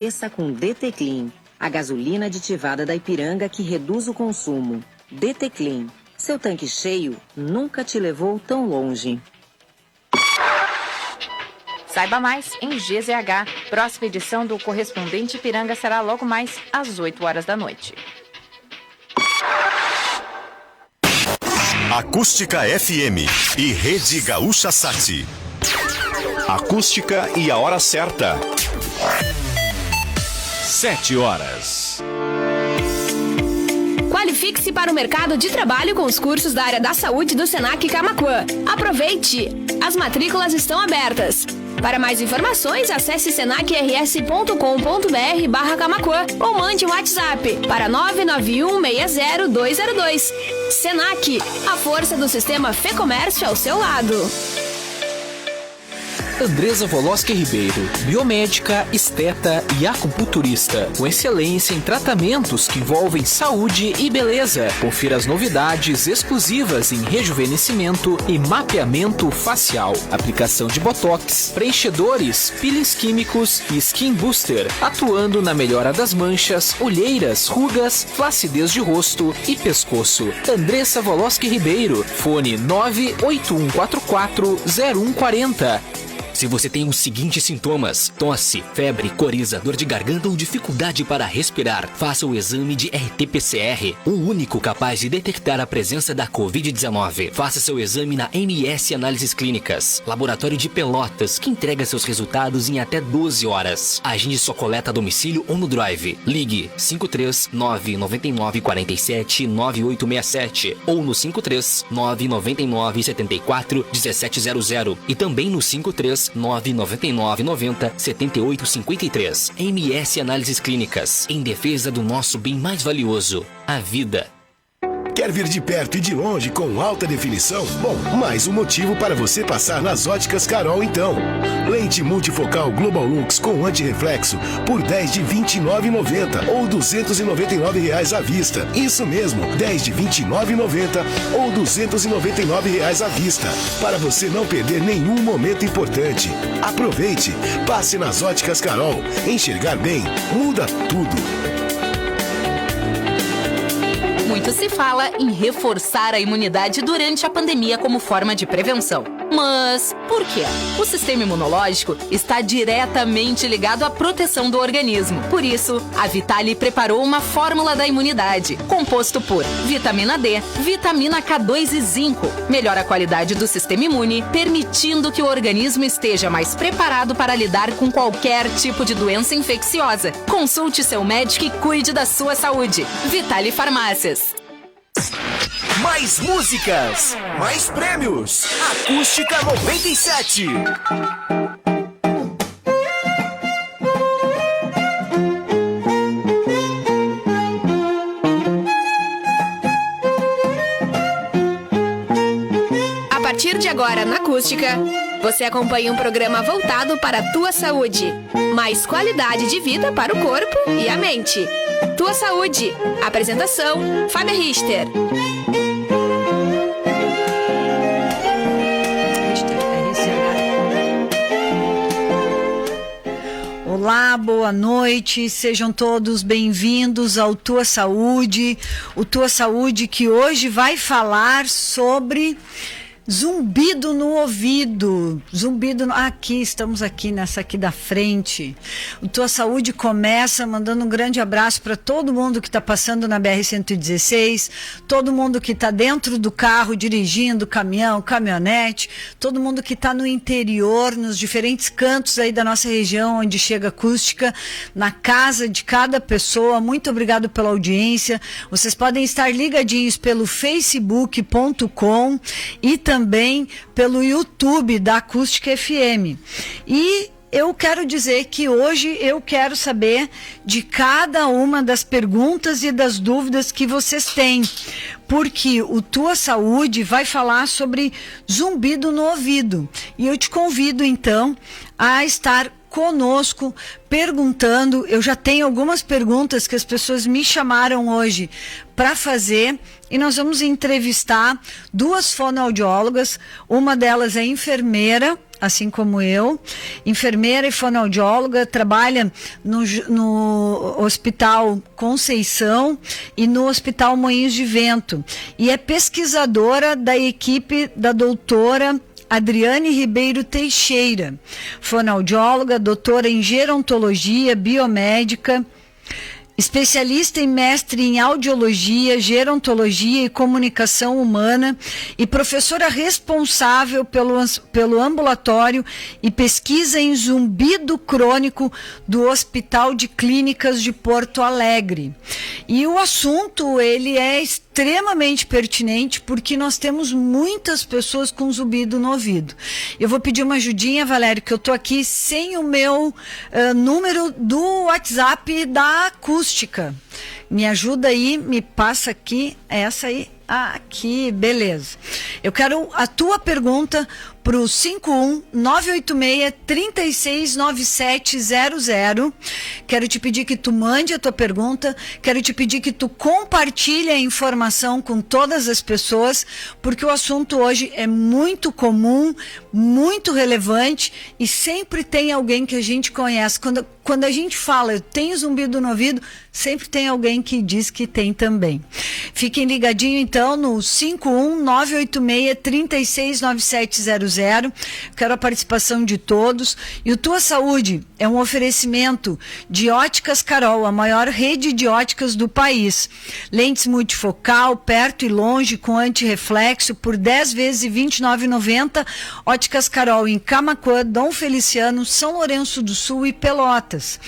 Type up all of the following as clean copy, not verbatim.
Abasteça com DT Clean, a gasolina aditivada da Ipiranga que reduz o consumo. DT Clean, seu tanque cheio nunca te levou tão longe. Saiba mais em GZH. Próxima edição do Correspondente Ipiranga será logo mais às 8 horas da noite. Acústica FM e Rede Gaúcha Sat. Acústica e a hora certa. 7 horas. Qualifique-se para o mercado de trabalho com os cursos da área da saúde do Senac Camaquã. Aproveite! As matrículas estão abertas. Para mais informações, acesse senacrs.com.br/Camaquã ou mande um WhatsApp para 99160-202. Senac, a força do sistema Fê Comércio ao seu lado. Andresa Voloski Ribeiro, biomédica, esteta e acupunturista, com excelência em tratamentos que envolvem saúde e beleza. Confira as novidades exclusivas em rejuvenescimento e mapeamento facial, aplicação de botox, preenchedores, peelings químicos e skin booster, atuando na melhora das manchas, olheiras, rugas, flacidez de rosto e pescoço. Andresa Voloski Ribeiro, fone 981440140. Se você tem os seguintes sintomas: tosse, febre, coriza, dor de garganta ou dificuldade para respirar, faça o exame de RT-PCR, o único capaz de detectar a presença da Covid-19. Faça seu exame na MS Análises Clínicas, laboratório de Pelotas, que entrega seus resultados em até 12 horas. Agende sua coleta a domicílio ou no Drive. Ligue 53999479867 ou no 53999741700 e também no 53999907853. MS Análises Clínicas, em defesa do nosso bem mais valioso, a vida. Quer vir de perto e de longe com alta definição? Bom, mais um motivo para você passar nas Óticas Carol então. Lente multifocal Global Lux com antirreflexo por 10 de R$ 29,90 ou R$ 299 à vista. Isso mesmo, 10 de R$ 29,90 ou R$ 299 à vista. Para você não perder nenhum momento importante. Aproveite, passe nas Óticas Carol. Enxergar bem muda tudo. Muito se fala em reforçar a imunidade durante a pandemia como forma de prevenção. Mas por quê? O sistema imunológico está diretamente ligado à proteção do organismo. Por isso, a Vitale preparou uma fórmula da imunidade, composto por vitamina D, vitamina K2 e zinco. Melhora a qualidade do sistema imune, permitindo que o organismo esteja mais preparado para lidar com qualquer tipo de doença infecciosa. Consulte seu médico e cuide da sua saúde. Vitale Farmácias. Mais músicas, mais prêmios. Acústica 97. A partir de agora, na Acústica, você acompanha um programa voltado para a tua saúde. Mais qualidade de vida para o corpo e a mente. Tua Saúde. Apresentação, Fábia Richter. Olá, boa noite, sejam todos bem-vindos ao Tua Saúde. O Tua Saúde que hoje vai falar sobre zumbido no ouvido, aqui, estamos aqui nessa aqui da frente. O Tua Saúde começa mandando um grande abraço para todo mundo que está passando na BR-116, todo mundo que está dentro do carro, dirigindo caminhão, caminhonete, todo mundo que está no interior, nos diferentes cantos aí da nossa região, onde chega a Acústica, na casa de cada pessoa. Muito obrigado pela audiência. Vocês podem estar ligadinhos pelo facebook.com e também pelo YouTube da Acústica FM. E eu quero dizer que hoje eu quero saber de cada uma das perguntas e das dúvidas que vocês têm, porque o Tua Saúde vai falar sobre zumbido no ouvido. E eu te convido, então, a estar conosco, perguntando. Eu já tenho algumas perguntas que as pessoas me chamaram hoje para fazer, e nós vamos entrevistar duas fonoaudiólogas. Uma delas é enfermeira, assim como eu, enfermeira e fonoaudióloga, trabalha no Hospital Conceição e no Hospital Moinhos de Vento, e é pesquisadora da equipe da doutora Adriane Ribeiro Teixeira, fonoaudióloga, doutora em gerontologia, biomédica, especialista e mestre em audiologia, gerontologia e comunicação humana e professora responsável pelo ambulatório e pesquisa em zumbido crônico do Hospital de Clínicas de Porto Alegre. E o assunto, ele é extremamente pertinente porque nós temos muitas pessoas com zumbido no ouvido. Eu vou pedir uma ajudinha, Valério, que eu tô aqui sem o meu número do WhatsApp da Acústica. Me ajuda aí, me passa aqui, essa aí, aqui, beleza. Eu quero a tua pergunta para o 51986-369700. Quero te pedir que tu mande a tua pergunta, quero te pedir que tu compartilhe a informação com todas as pessoas, porque o assunto hoje é muito comum, muito relevante e sempre tem alguém que a gente conhece. Quando a gente fala, eu tenho zumbido no ouvido, sempre tem alguém que diz que tem também. Fiquem ligadinhos então no 51986-369700. Quero a participação de todos. E o Tua Saúde é um oferecimento de Óticas Carol, a maior rede de óticas do país. Lentes multifocal, perto e longe, com antirreflexo, por 10 vezes e R$ 29,90. Óticas Carol em Camaquã, Dom Feliciano, São Lourenço do Sul e Pelotas.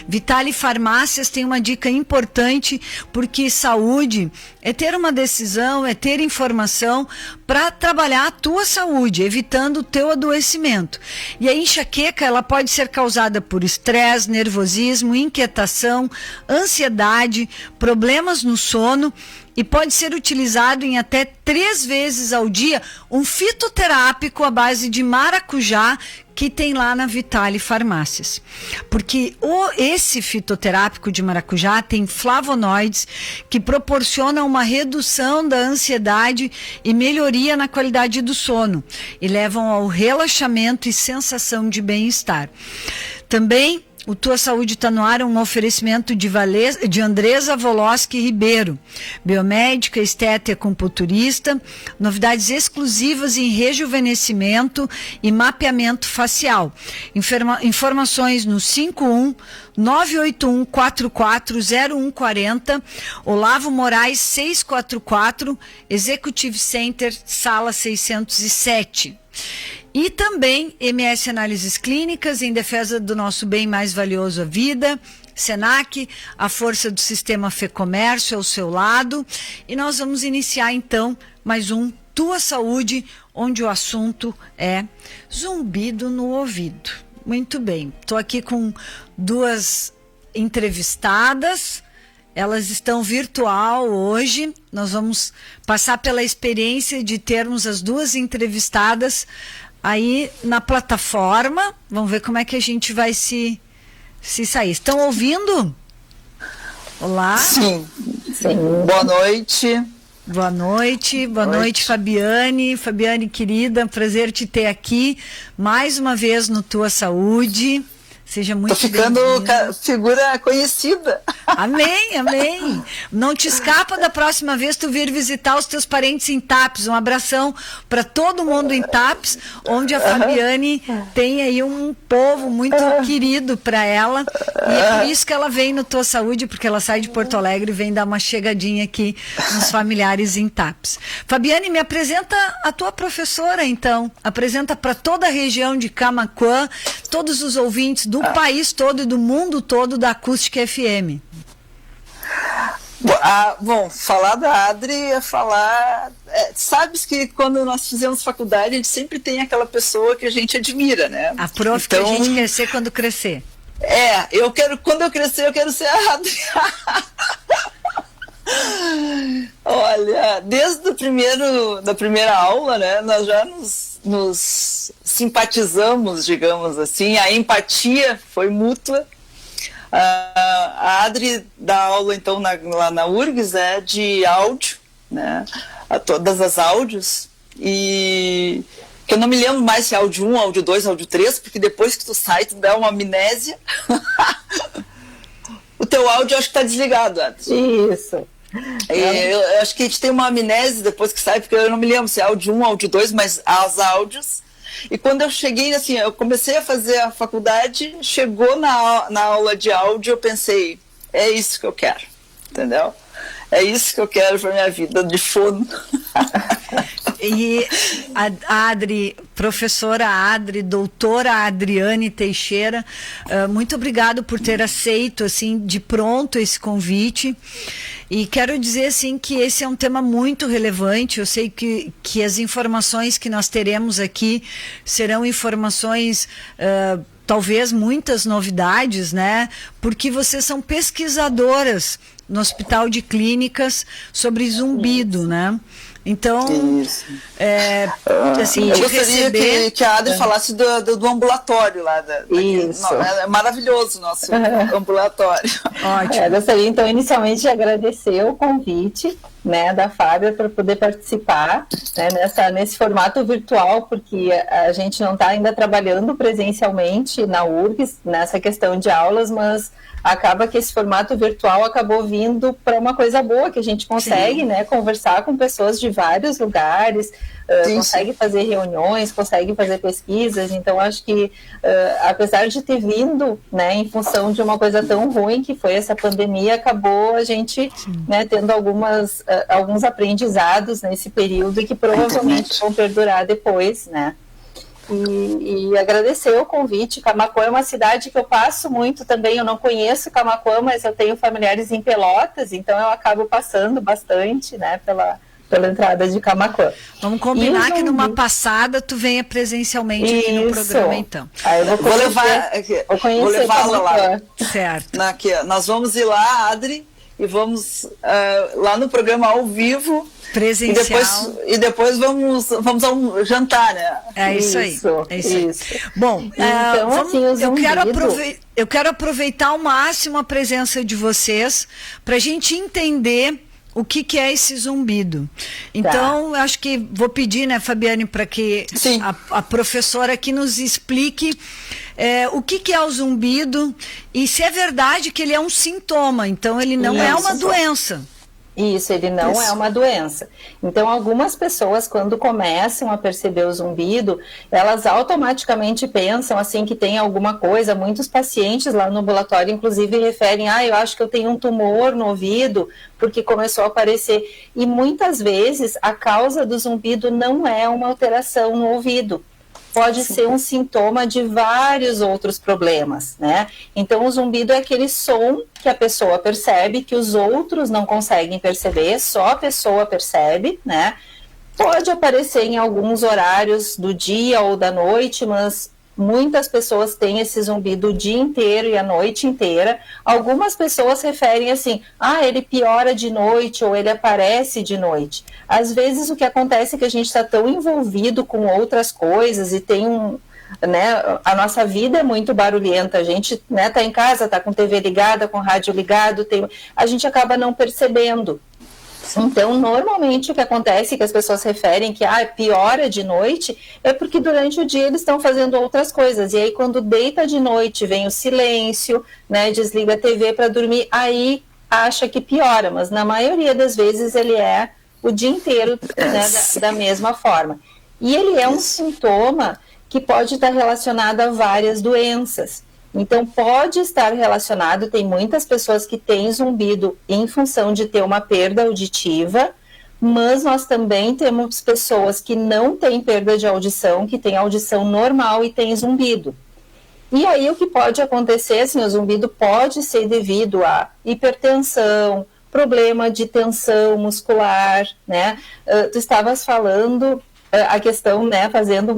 Vitale Farmácias tem uma dica importante, porque saúde é ter uma decisão, é ter informação para trabalhar a tua saúde, evitando o teu adoecimento. E a enxaqueca, ela pode ser causada por estresse, nervosismo, inquietação, ansiedade, problemas no sono, e pode ser utilizado em até 3 vezes ao dia um fitoterápico à base de maracujá, que tem lá na Vitale Farmácias. Porque esse fitoterápico de maracujá tem flavonoides que proporcionam uma redução da ansiedade e melhoria na qualidade do sono e levam ao relaxamento e sensação de bem-estar. Também o Tua Saúde está no ar, um oferecimento de Andresa Voloski Ribeiro, biomédica, esteta e acupunturista, novidades exclusivas em rejuvenescimento e mapeamento facial. Informações no 51-981-440140, Olavo Moraes 644, Executive Center, sala 607. E também MS Análises Clínicas, em defesa do nosso bem mais valioso, a vida. Senac, a força do sistema Fê-Comércio ao seu lado. E nós vamos iniciar então mais um Tua Saúde, onde o assunto é zumbido no ouvido. Muito bem, estou aqui com 2 entrevistadas. Elas estão virtual hoje. Nós vamos passar pela experiência de termos as 2 entrevistadas aí na plataforma. Vamos ver como é que a gente vai se sair. Estão ouvindo? Olá. Sim. Boa noite. Boa noite. Boa noite, Fabiane. Fabiane, querida, prazer te ter aqui mais uma vez no Tua Saúde. Seja muito bem-vinda. Tô ficando figura conhecida. Amém, amém. Não te escapa da próxima vez tu vir visitar os teus parentes em Tapes. Um abração para todo mundo em Tapes, onde a Fabiane tem aí um povo muito querido para ela. E é por isso que ela vem no Tua Saúde, porque ela sai de Porto Alegre e vem dar uma chegadinha aqui nos familiares em Tapes. Fabiane, me apresenta a tua professora, então. Apresenta para toda a região de Camaquã, todos os ouvintes do país todo e do mundo todo da Acústica FM. Bom, falar da Adri é falar... sabes que quando nós fizemos faculdade, a gente sempre tem aquela pessoa que a gente admira, né? A prof então, que a gente quer ser quando crescer. Quando eu crescer, eu quero ser a Adri. Olha, desde da primeira aula, né, nós já nos simpatizamos, digamos assim, a empatia foi mútua. A Adri dá aula então lá na URGS de áudio, né, a todas as áudios, e que eu não me lembro mais se é áudio 1, áudio 2, áudio 3, porque depois que tu sai, tu dá uma amnésia. O teu áudio eu acho que tá desligado, Adri. Isso. Eu acho que a gente tem uma amnésia depois que sai, porque eu não me lembro se é áudio 1, áudio 2, mas as áudios. E quando eu cheguei, assim, eu comecei a fazer a faculdade, chegou na aula de áudio, eu pensei, é isso que eu quero, entendeu? É isso que eu quero para minha vida de fono. E a Adri, professora Adri, doutora Adriane Teixeira, muito obrigado por ter aceito, assim, de pronto esse convite. E quero dizer, assim, que esse é um tema muito relevante. Eu sei que as informações que nós teremos aqui serão informações, talvez muitas novidades, né? Porque vocês são pesquisadoras no Hospital de Clínicas sobre zumbido, né? Então, assim, eu gostaria que a Adri falasse do ambulatório lá. Isso. É maravilhoso o nosso ambulatório. Ótimo. Eu gostaria, então, inicialmente de agradecer o convite, né, da Fábia para poder participar, né, nesse formato virtual, porque a gente não está ainda trabalhando presencialmente na URGS, nessa questão de aulas, mas acaba que esse formato virtual acabou vindo para uma coisa boa, que a gente consegue, né, conversar com pessoas de vários lugares, consegue fazer reuniões, consegue fazer pesquisas. Então acho que apesar de ter vindo, né, em função de uma coisa tão ruim que foi essa pandemia, acabou a gente, né, tendo alguns aprendizados nesse período e que provavelmente vão perdurar depois, né. E agradecer o convite. Camaquã é uma cidade que eu passo muito também. Eu não conheço Camaquã, mas eu tenho familiares em Pelotas, então eu acabo passando bastante, né, pela entrada de Camaquã. Vamos combinar que numa passada tu venha presencialmente aqui no programa, então. Aí eu vou levá-la lá. Certo. Nós vamos ir lá, Adri, e vamos lá no programa ao vivo. Presencial. E depois vamos a um jantar, né? É isso aí. Bom, então, assim, eu quero aproveitar ao máximo a presença de vocês para a gente entender o que é esse zumbido. Então, acho que vou pedir, né, Fabiane, para que a professora aqui nos explique o que é o zumbido e se é verdade que ele é um sintoma. Então, ele não é uma doença. Isso, ele não é uma doença. Então, algumas pessoas, quando começam a perceber o zumbido, elas automaticamente pensam, assim, que tem alguma coisa. Muitos pacientes lá no ambulatório, inclusive, referem, eu acho que eu tenho um tumor no ouvido, porque começou a aparecer. E muitas vezes, a causa do zumbido não é uma alteração no ouvido. Pode ser um sintoma de vários outros problemas, né? Então, o zumbido é aquele som que a pessoa percebe, que os outros não conseguem perceber, só a pessoa percebe, né? Pode aparecer em alguns horários do dia ou da noite, mas muitas pessoas têm esse zumbido o dia inteiro e a noite inteira. Algumas pessoas referem assim, ele piora de noite ou ele aparece de noite. Às vezes o que acontece é que a gente está tão envolvido com outras coisas e tem a nossa vida é muito barulhenta, a gente, né, tá em casa, tá com TV ligada, com rádio ligado, a gente acaba não percebendo. Então, normalmente o que acontece, que as pessoas referem que piora de noite, é porque durante o dia eles estão fazendo outras coisas. E aí, quando deita de noite, vem o silêncio, né, desliga a TV para dormir, aí acha que piora. Mas na maioria das vezes ele é o dia inteiro, né, da mesma forma. E ele é um sintoma que pode estar relacionado a várias doenças. Então, pode estar relacionado, tem muitas pessoas que têm zumbido em função de ter uma perda auditiva, mas nós também temos pessoas que não têm perda de audição, que têm audição normal e têm zumbido. E aí, o que pode acontecer, assim, o zumbido pode ser devido a hipertensão, problema de tensão muscular, né? Tu estavas falando a questão, né, fazendo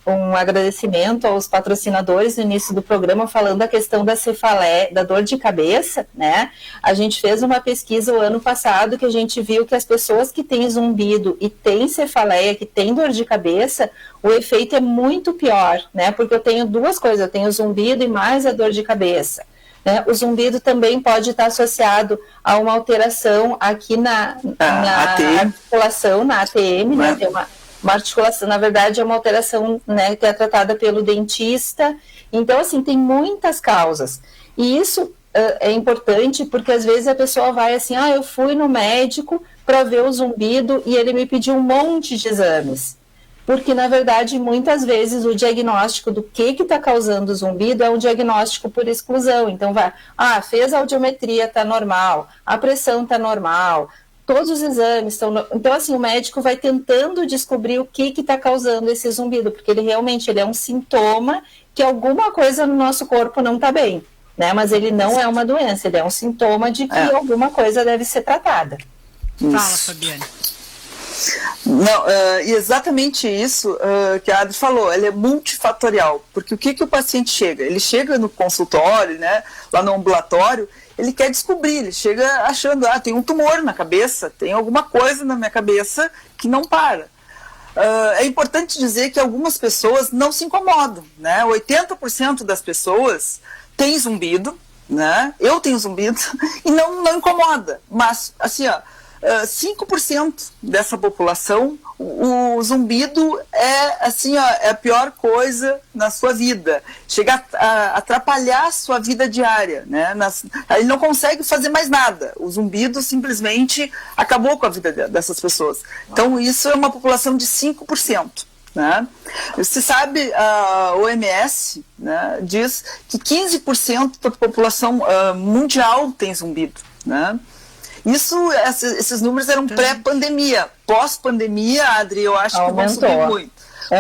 um agradecimento aos patrocinadores no início do programa, falando a questão da cefaleia, da dor de cabeça, né? A gente fez uma pesquisa o ano passado que a gente viu que as pessoas que têm zumbido e têm cefaleia, que têm dor de cabeça, o efeito é muito pior, né? Porque eu tenho duas coisas, eu tenho zumbido e mais a dor de cabeça. Né? O zumbido também pode estar associado a uma alteração aqui na articulação, na ATM, né? uma articulação, na verdade é uma alteração, né, que é tratada pelo dentista. Então, assim, tem muitas causas. E isso é importante porque às vezes a pessoa vai assim, eu fui no médico para ver o zumbido e ele me pediu um monte de exames. Porque, na verdade, muitas vezes o diagnóstico do que está causando o zumbido é um diagnóstico por exclusão. Então, fez a audiometria, está normal, a pressão está normal, todos os exames estão... Então, assim, o médico vai tentando descobrir o que está causando esse zumbido, porque ele realmente é um sintoma que alguma coisa no nosso corpo não está bem, né? Mas ele não é uma doença, ele é um sintoma de que alguma coisa deve ser tratada. Fala, Fabiane. Não, exatamente isso que a Adri falou, ele é multifatorial, porque o que o paciente chega? Ele chega no consultório, né, lá no ambulatório, ele quer descobrir, ele chega achando, tem um tumor na cabeça, tem alguma coisa na minha cabeça que não para. É importante dizer que algumas pessoas não se incomodam, né, 80% das pessoas têm zumbido, né, eu tenho zumbido, e não incomoda, mas assim, 5% dessa população, o zumbido é assim, é a pior coisa na sua vida. Chega a atrapalhar a sua vida diária, né? Ele não consegue fazer mais nada. O zumbido simplesmente acabou com a vida dessas pessoas. Então, isso é uma população de 5%. Né? Você sabe, a OMS, né, diz que 15% da população mundial tem zumbido, né? Esses números eram pré-pandemia. Pós-pandemia, Adri, eu acho que vão subir muito.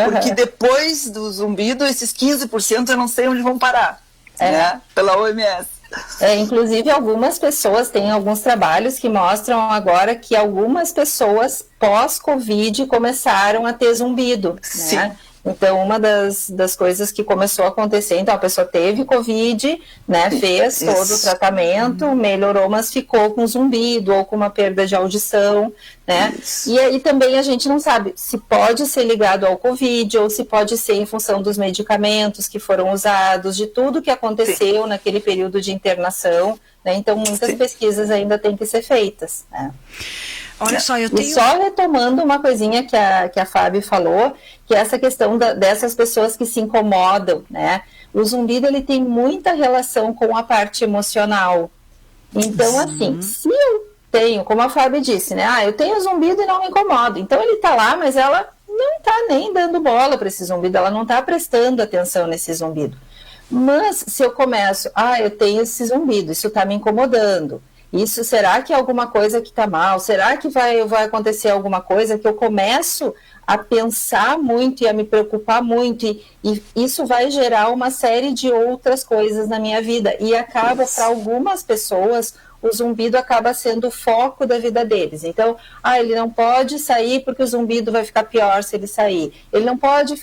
Porque depois do zumbido, esses 15% eu não sei onde vão parar, né? Pela OMS. Inclusive, algumas pessoas, têm alguns trabalhos que mostram agora que algumas pessoas pós-Covid começaram a ter zumbido, Sim. Né? Então, uma das coisas que começou a acontecer, então a pessoa teve Covid, né, fez todo o tratamento, melhorou, mas ficou com zumbido ou com uma perda de audição, né? E aí também a gente não sabe se pode ser ligado ao Covid ou se pode ser em função dos medicamentos que foram usados, de tudo que aconteceu naquele período de internação, né? Então, muitas pesquisas ainda têm que ser feitas, né? Olha só, eu tenho... E só retomando uma coisinha que a Fábio falou, que é essa questão dessas pessoas que se incomodam, né? O zumbido, ele tem muita relação com a parte emocional. Então, assim, se eu tenho, como a Fábio disse, né? Eu tenho zumbido e não me incomodo. Então, ele tá lá, mas ela não tá nem dando bola para esse zumbido, ela não tá prestando atenção nesse zumbido. Mas, se eu começo, eu tenho esse zumbido, isso tá me incomodando. Isso, será que é alguma coisa que está mal? Será que vai acontecer alguma coisa que eu começo a pensar muito e a me preocupar muito? E isso vai gerar uma série de outras coisas na minha vida. E acaba, para algumas pessoas, o zumbido acaba sendo o foco da vida deles. Então, ele não pode sair porque o zumbido vai ficar pior se ele sair. Ele não pode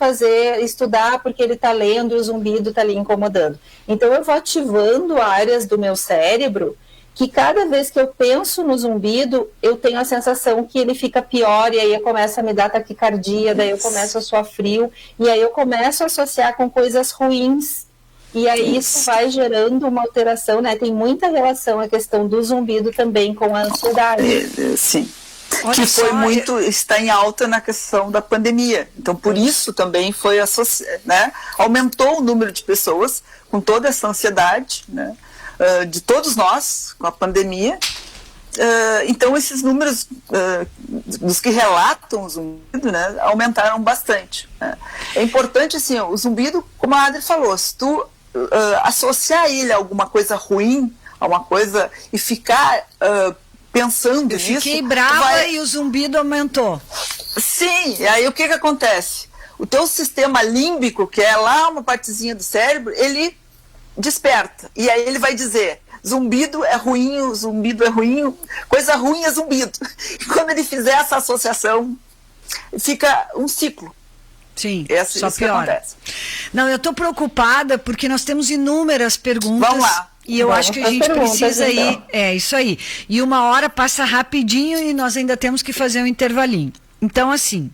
estudar porque ele está lendo e o zumbido está ali incomodando. Então, eu vou ativando áreas do meu cérebro que cada vez que eu penso no zumbido, eu tenho a sensação que ele fica pior, e aí começa a me dar taquicardia, daí eu começo a suar frio, e aí eu começo a associar com coisas ruins, e aí isso vai gerando uma alteração, né? Tem muita relação a questão do zumbido também com a ansiedade. Sim. Que foi está em alta na questão da pandemia. Então, por isso também foi né? Aumentou o número de pessoas com toda essa ansiedade, né? De todos nós, com a pandemia. Então, esses números dos que relatam o zumbido, né, aumentaram bastante. Né? É importante, assim, o zumbido, como a Adri falou, se tu associar ele a alguma coisa ruim, a uma coisa, e ficar pensando nisso... Eu fiquei brava e o zumbido aumentou. Sim, e aí o que acontece? O teu sistema límbico, que é lá uma partezinha do cérebro, ele desperta, e aí ele vai dizer: zumbido é ruim, coisa ruim é zumbido. E quando ele fizer essa associação, fica um ciclo. Sim, isso só piora. Que acontece. Não, eu estou preocupada porque nós temos inúmeras perguntas. Vamos lá. E eu acho que a gente precisa ir. É isso aí. E uma hora passa rapidinho e nós ainda temos que fazer um intervalinho. Então, assim,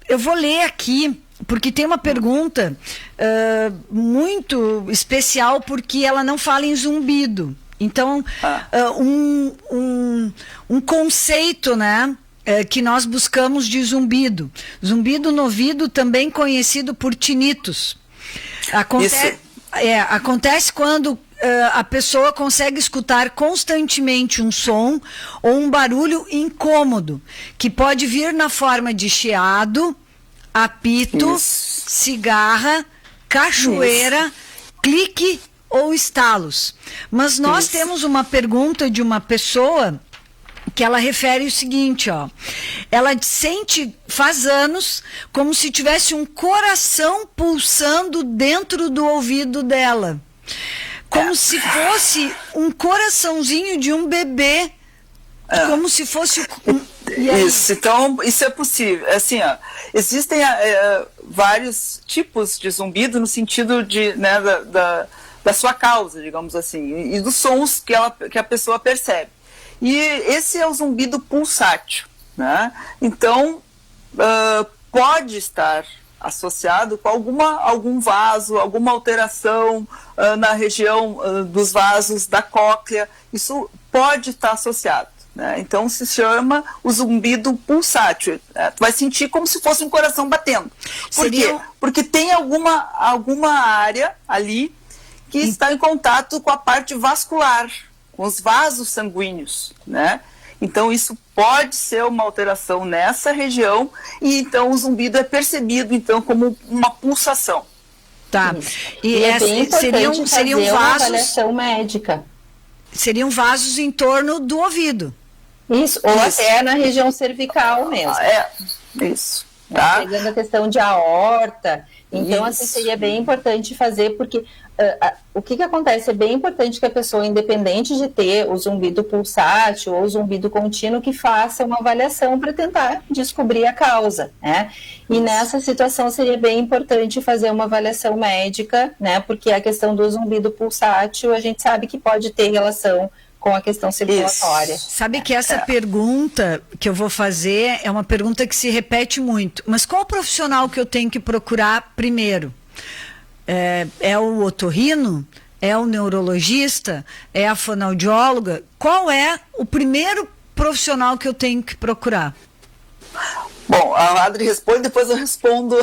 eu vou ler aqui, porque tem uma pergunta muito especial, porque ela não fala em zumbido. Então, um conceito, né, que nós buscamos de zumbido. Zumbido no ouvido, também conhecido por tinnitus. Acontece quando a pessoa consegue escutar constantemente um som ou um barulho incômodo, que pode vir na forma de chiado, apito, cigarra, cachoeira, clique ou estalos. Mas nós temos uma pergunta de uma pessoa que ela refere o seguinte, ó. Ela sente, faz anos, como se tivesse um coração pulsando dentro do ouvido dela. Como se fosse um coraçãozinho de um bebê. Como se fosse... Isso, então, isso é possível. Assim, ó, existem vários tipos de zumbido no sentido de, né, da sua causa, digamos assim, e dos sons que a pessoa percebe. E esse é o zumbido pulsátil, né? Então, pode estar associado com algum vaso, alguma alteração na região dos vasos da cóclea. Isso pode estar associado, né? Então se chama o zumbido pulsátil. Tu vai sentir como se fosse um coração batendo. Por quê? Porque tem alguma área ali que está em contato com a parte vascular, com os vasos sanguíneos, né? Então isso pode ser uma alteração nessa região e então o zumbido é percebido então como uma pulsação. Tá. E é bem importante seriam vasos, uma avaliação médica. Seriam vasos em torno do ouvido. Isso, ou até na região cervical mesmo. Isso. Tá? Pegando a questão de aorta. Então, assim, seria bem importante fazer, porque o que acontece? É bem importante que a pessoa, independente de ter o zumbido pulsátil ou o zumbido contínuo, que faça uma avaliação para tentar descobrir a causa, né? E nessa situação seria bem importante fazer uma avaliação médica, né? Porque a questão do zumbido pulsátil, a gente sabe que pode ter relação com a questão circulatória. Sabe que essa pergunta que eu vou fazer é uma pergunta que se repete muito. Mas qual profissional que eu tenho que procurar primeiro? É o otorrino? É o neurologista? É a fonoaudióloga? Qual é o primeiro profissional que eu tenho que procurar? Bom, a Adri responde, depois eu respondo.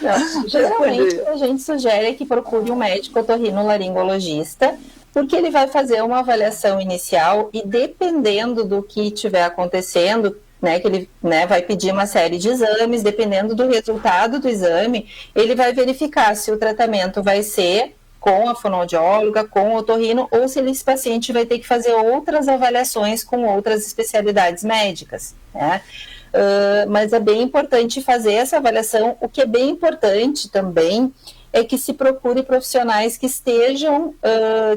Não, geralmente a gente sugere que procure um médico otorrinolaringologista, porque ele vai fazer uma avaliação inicial e dependendo do que estiver acontecendo, né, que ele, né, vai pedir uma série de exames, dependendo do resultado do exame, ele vai verificar se o tratamento vai ser com a fonoaudióloga, com o otorrino, ou se esse paciente vai ter que fazer outras avaliações com outras especialidades médicas, né? Mas é bem importante fazer essa avaliação. O que é bem importante também é que se procure profissionais que estejam,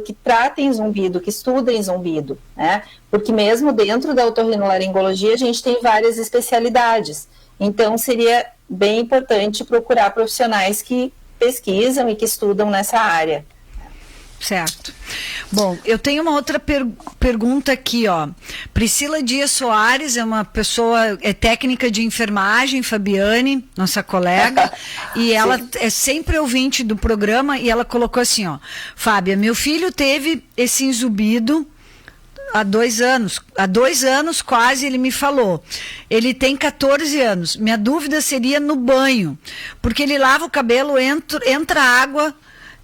que tratem zumbido, que estudem zumbido, né? Porque mesmo dentro da otorrinolaringologia a gente tem várias especialidades. Então seria bem importante procurar profissionais que pesquisam e que estudam nessa área. Certo. Bom, eu tenho uma outra pergunta aqui, ó. Priscila Dias Soares é uma pessoa, é técnica de enfermagem, Fabiane, nossa colega, e ela é sempre ouvinte do programa, e ela colocou assim, ó: Fábia, meu filho teve esse zumbido há 2 anos. Há 2 anos quase ele me falou. Ele tem 14 anos. Minha dúvida seria no banho, porque ele lava o cabelo, entra água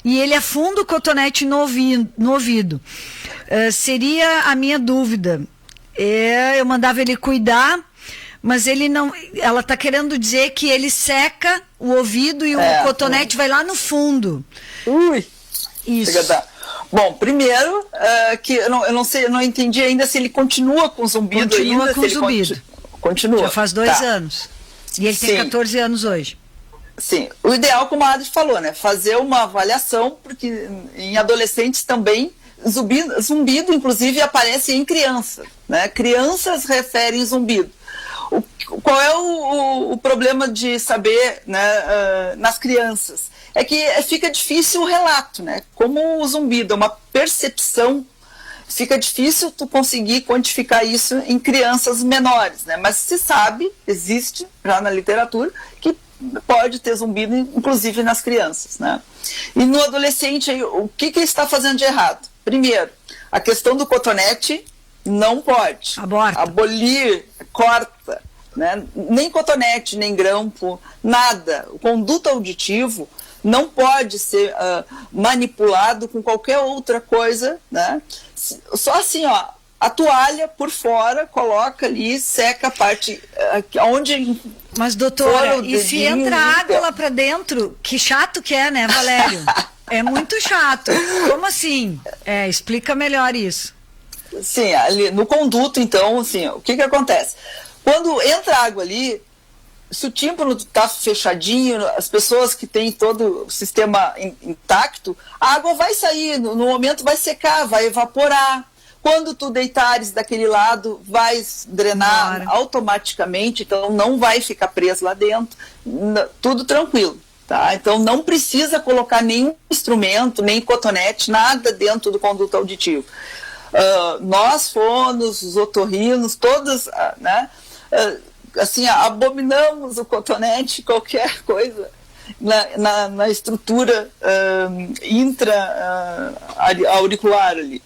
e ele afunda o cotonete no ouvido. Seria a minha dúvida. Eu mandava ele cuidar, mas ele não. Ela está querendo dizer que ele seca o ouvido e o cotonete vai lá no fundo. Isso. Bom, primeiro, que eu não sei, eu não entendi ainda se ele continua com zumbido ainda. Continua com zumbido. Continua. Já faz 2 anos. E ele tem 14 anos hoje. Sim, o ideal, como a Adri falou, né, fazer uma avaliação, porque em adolescentes também, zumbido inclusive aparece em criança, né, crianças referem zumbido. Qual é o problema de saber, né, nas crianças? É que fica difícil o relato, né, como o zumbido é uma percepção, fica difícil tu conseguir quantificar isso em crianças menores, né, mas se sabe, existe já na literatura, que pode ter zumbido, inclusive nas crianças, né? E no adolescente, o que ele está fazendo de errado? Primeiro, a questão do cotonete, não pode. Aborta. Abolir, corta, né? Nem cotonete, nem grampo, nada. O conduto auditivo não pode ser manipulado com qualquer outra coisa, né? Só assim, ó, a toalha por fora, coloca ali, seca a parte onde... Mas, doutora, e se entra água lá pra dentro? Que chato que é, né, Valério? É muito chato. Como assim? Explica melhor isso. Sim, ali no conduto, então, assim, o que acontece? Quando entra água ali, se o tímpano está fechadinho, as pessoas que têm todo o sistema intacto, a água vai sair, no momento vai secar, vai evaporar. Quando tu deitares daquele lado, vai drenar automaticamente, então não vai ficar preso lá dentro, tudo tranquilo. Tá? Então não precisa colocar nenhum instrumento, nem cotonete, nada dentro do conduto auditivo. Nós, fonos, os otorrinos, todos, né? Assim, abominamos o cotonete, qualquer coisa na estrutura intra-auricular ali.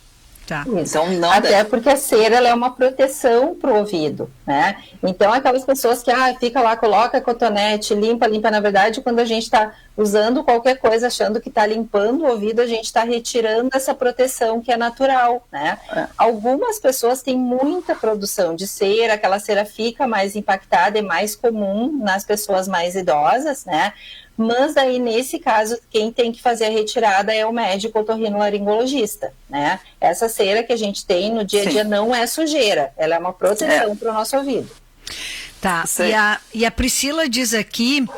Tá. Então, até porque a cera ela é uma proteção para o ouvido, né? Então, aquelas pessoas que fica lá, coloca cotonete, limpa, na verdade, quando a gente está usando qualquer coisa, achando que está limpando o ouvido, a gente está retirando essa proteção que é natural, né? Algumas pessoas têm muita produção de cera, aquela cera fica mais impactada, é mais comum nas pessoas mais idosas, né? Mas aí, nesse caso, quem tem que fazer a retirada é o médico otorrinolaringologista, né? Essa cera que a gente tem no dia a dia não é sujeira, ela é uma proteção para o nosso ouvido. Tá, e a Priscila diz aqui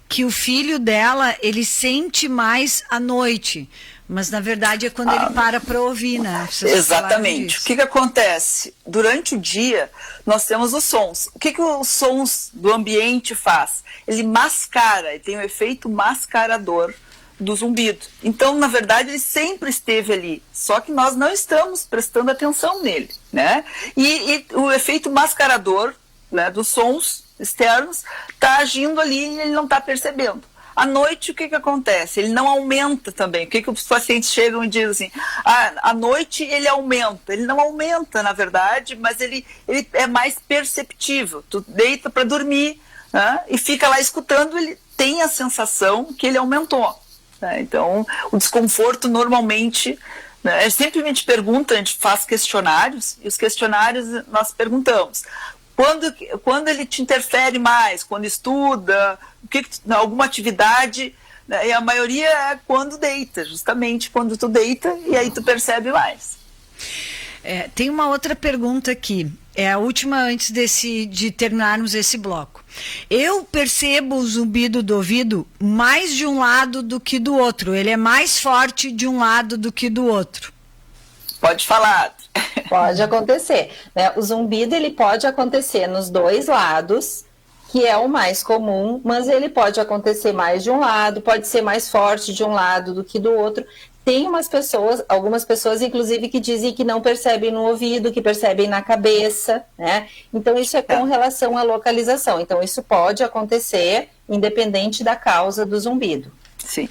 que o filho dela, ele sente mais à noite, mas na verdade é quando ele para ouvir, né? Exatamente. O que acontece? Durante o dia, nós temos os sons. O que os sons do ambiente faz? Ele mascara, ele tem um efeito mascarador do zumbido. Então, na verdade, ele sempre esteve ali, só que nós não estamos prestando atenção nele, né? E o efeito mascarador, né, dos sons externos está agindo ali e ele não está percebendo. À noite, o que acontece? Ele não aumenta também. O que os pacientes chegam e dizem assim? À noite ele aumenta. Ele não aumenta, na verdade, mas ele é mais perceptível. Tu deita para dormir, né, e fica lá escutando, ele tem a sensação que ele aumentou. Né? Então, o desconforto normalmente... Né, sempre a gente pergunta, a gente faz questionários, e os questionários nós perguntamos... Quando ele te interfere mais, quando estuda, alguma atividade, né, e a maioria é quando deita, justamente quando tu deita e aí tu percebe mais. Tem uma outra pergunta aqui, é a última antes de terminarmos esse bloco. Eu percebo o zumbido do ouvido mais de um lado do que do outro, ele é mais forte de um lado do que do outro. Pode falar. Pode acontecer, né? O zumbido ele pode acontecer nos dois lados, que é o mais comum, mas ele pode acontecer mais de um lado, pode ser mais forte de um lado do que do outro. Tem algumas pessoas inclusive que dizem que não percebem no ouvido, que percebem na cabeça, né? Então isso é com relação à localização. Então isso pode acontecer independente da causa do zumbido. Sim.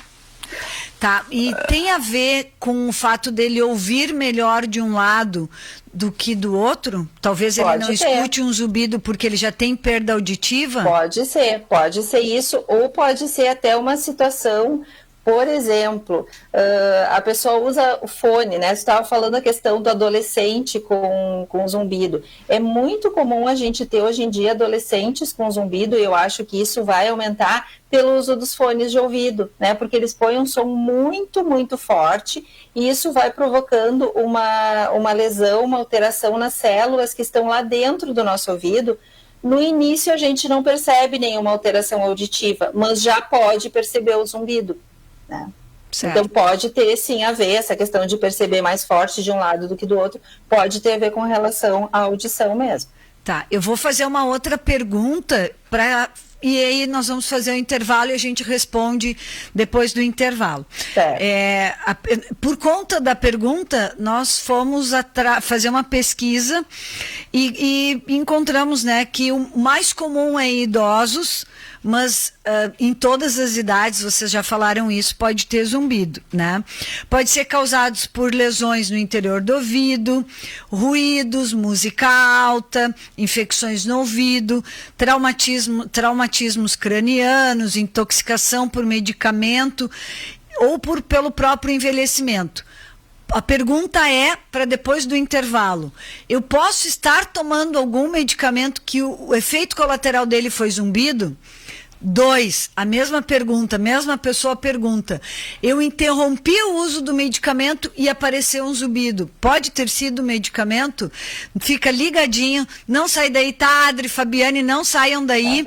Tá, e tem a ver com o fato dele ouvir melhor de um lado do que do outro? Talvez ele não escute um zumbido porque ele já tem perda auditiva? Pode ser isso, ou pode ser até uma situação... Por exemplo, a pessoa usa o fone, né? Você estava falando a questão do adolescente com zumbido. É muito comum a gente ter hoje em dia adolescentes com zumbido, e eu acho que isso vai aumentar pelo uso dos fones de ouvido, né? Porque eles põem um som muito, muito forte, e isso vai provocando uma lesão, uma alteração nas células que estão lá dentro do nosso ouvido. No início a gente não percebe nenhuma alteração auditiva, mas já pode perceber o zumbido. Né? Então pode ter sim a ver, essa questão de perceber mais forte de um lado do que do outro, pode ter a ver com relação à audição mesmo. Tá, eu vou fazer uma outra pergunta e aí nós vamos fazer o intervalo e a gente responde depois do intervalo. Por conta da pergunta, nós fomos fazer uma pesquisa e encontramos, né, que o mais comum é em idosos, mas em todas as idades, vocês já falaram isso, pode ter zumbido, né? Pode ser causados por lesões no interior do ouvido, ruídos, música alta, infecções no ouvido, traumatismos cranianos, intoxicação por medicamento ou pelo próprio envelhecimento. A pergunta é, para depois do intervalo, eu posso estar tomando algum medicamento que o efeito colateral dele foi zumbido? 2, a mesma pergunta, a mesma pessoa pergunta. Eu interrompi o uso do medicamento e apareceu um zumbido. Pode ter sido o medicamento? Fica ligadinho, não sai daí, tá, Adri, Fabiane, não saiam daí.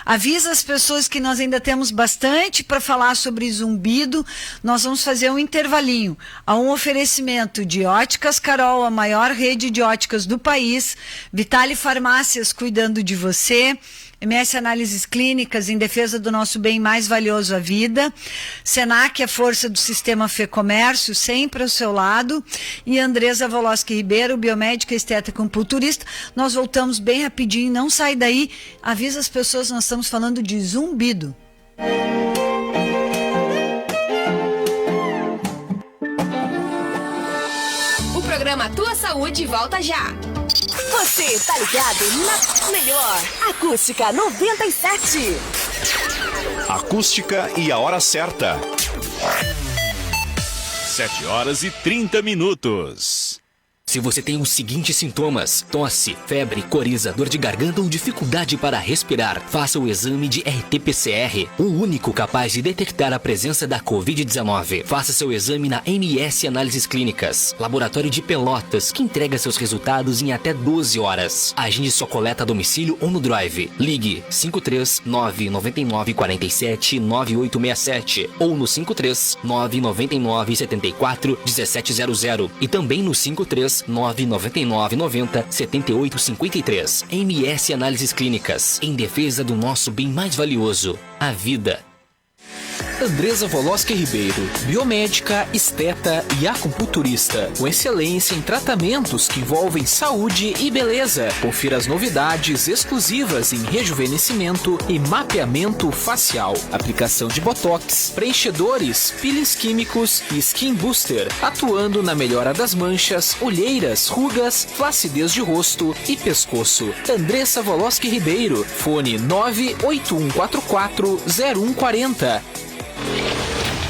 Avisa as pessoas que nós ainda temos bastante para falar sobre zumbido. Nós vamos fazer um intervalinho. Há um oferecimento de Óticas Carol, a maior rede de óticas do país. Vitale Farmácias cuidando de você. MS Análises Clínicas em defesa do nosso bem mais valioso, a vida. Senac, a força do sistema Fê Comércio, sempre ao seu lado. E Andresa Voloski Ribeiro, biomédica, esteta e acupunturista. Nós voltamos bem rapidinho, não sai daí. Avisa as pessoas, nós estamos falando de zumbido. O programa Tua Saúde volta já. Você tá ligado na melhor Acústica 97. Acústica e a hora certa. 7h30. Se você tem os seguintes sintomas: tosse, febre, coriza, dor de garganta ou dificuldade para respirar, faça o exame de RT-PCR, o único capaz de detectar a presença da Covid-19. Faça seu exame na MS Análises Clínicas, laboratório de Pelotas, que entrega seus resultados em até 12 horas. Agende sua coleta a domicílio ou no Drive. Ligue 539-9947-9867 ou no 539-9974-1700 e também no 53999907853. MS Análises Clínicas, em defesa do nosso bem mais valioso, a vida. Andresa Voloski Ribeiro, biomédica, esteta e acupunturista, com excelência em tratamentos que envolvem saúde e beleza. Confira as novidades exclusivas em rejuvenescimento e mapeamento facial, aplicação de botox, preenchedores, peelings químicos e skin booster, atuando na melhora das manchas, olheiras, rugas, flacidez de rosto e pescoço. Andresa Voloski Ribeiro, fone 981440140.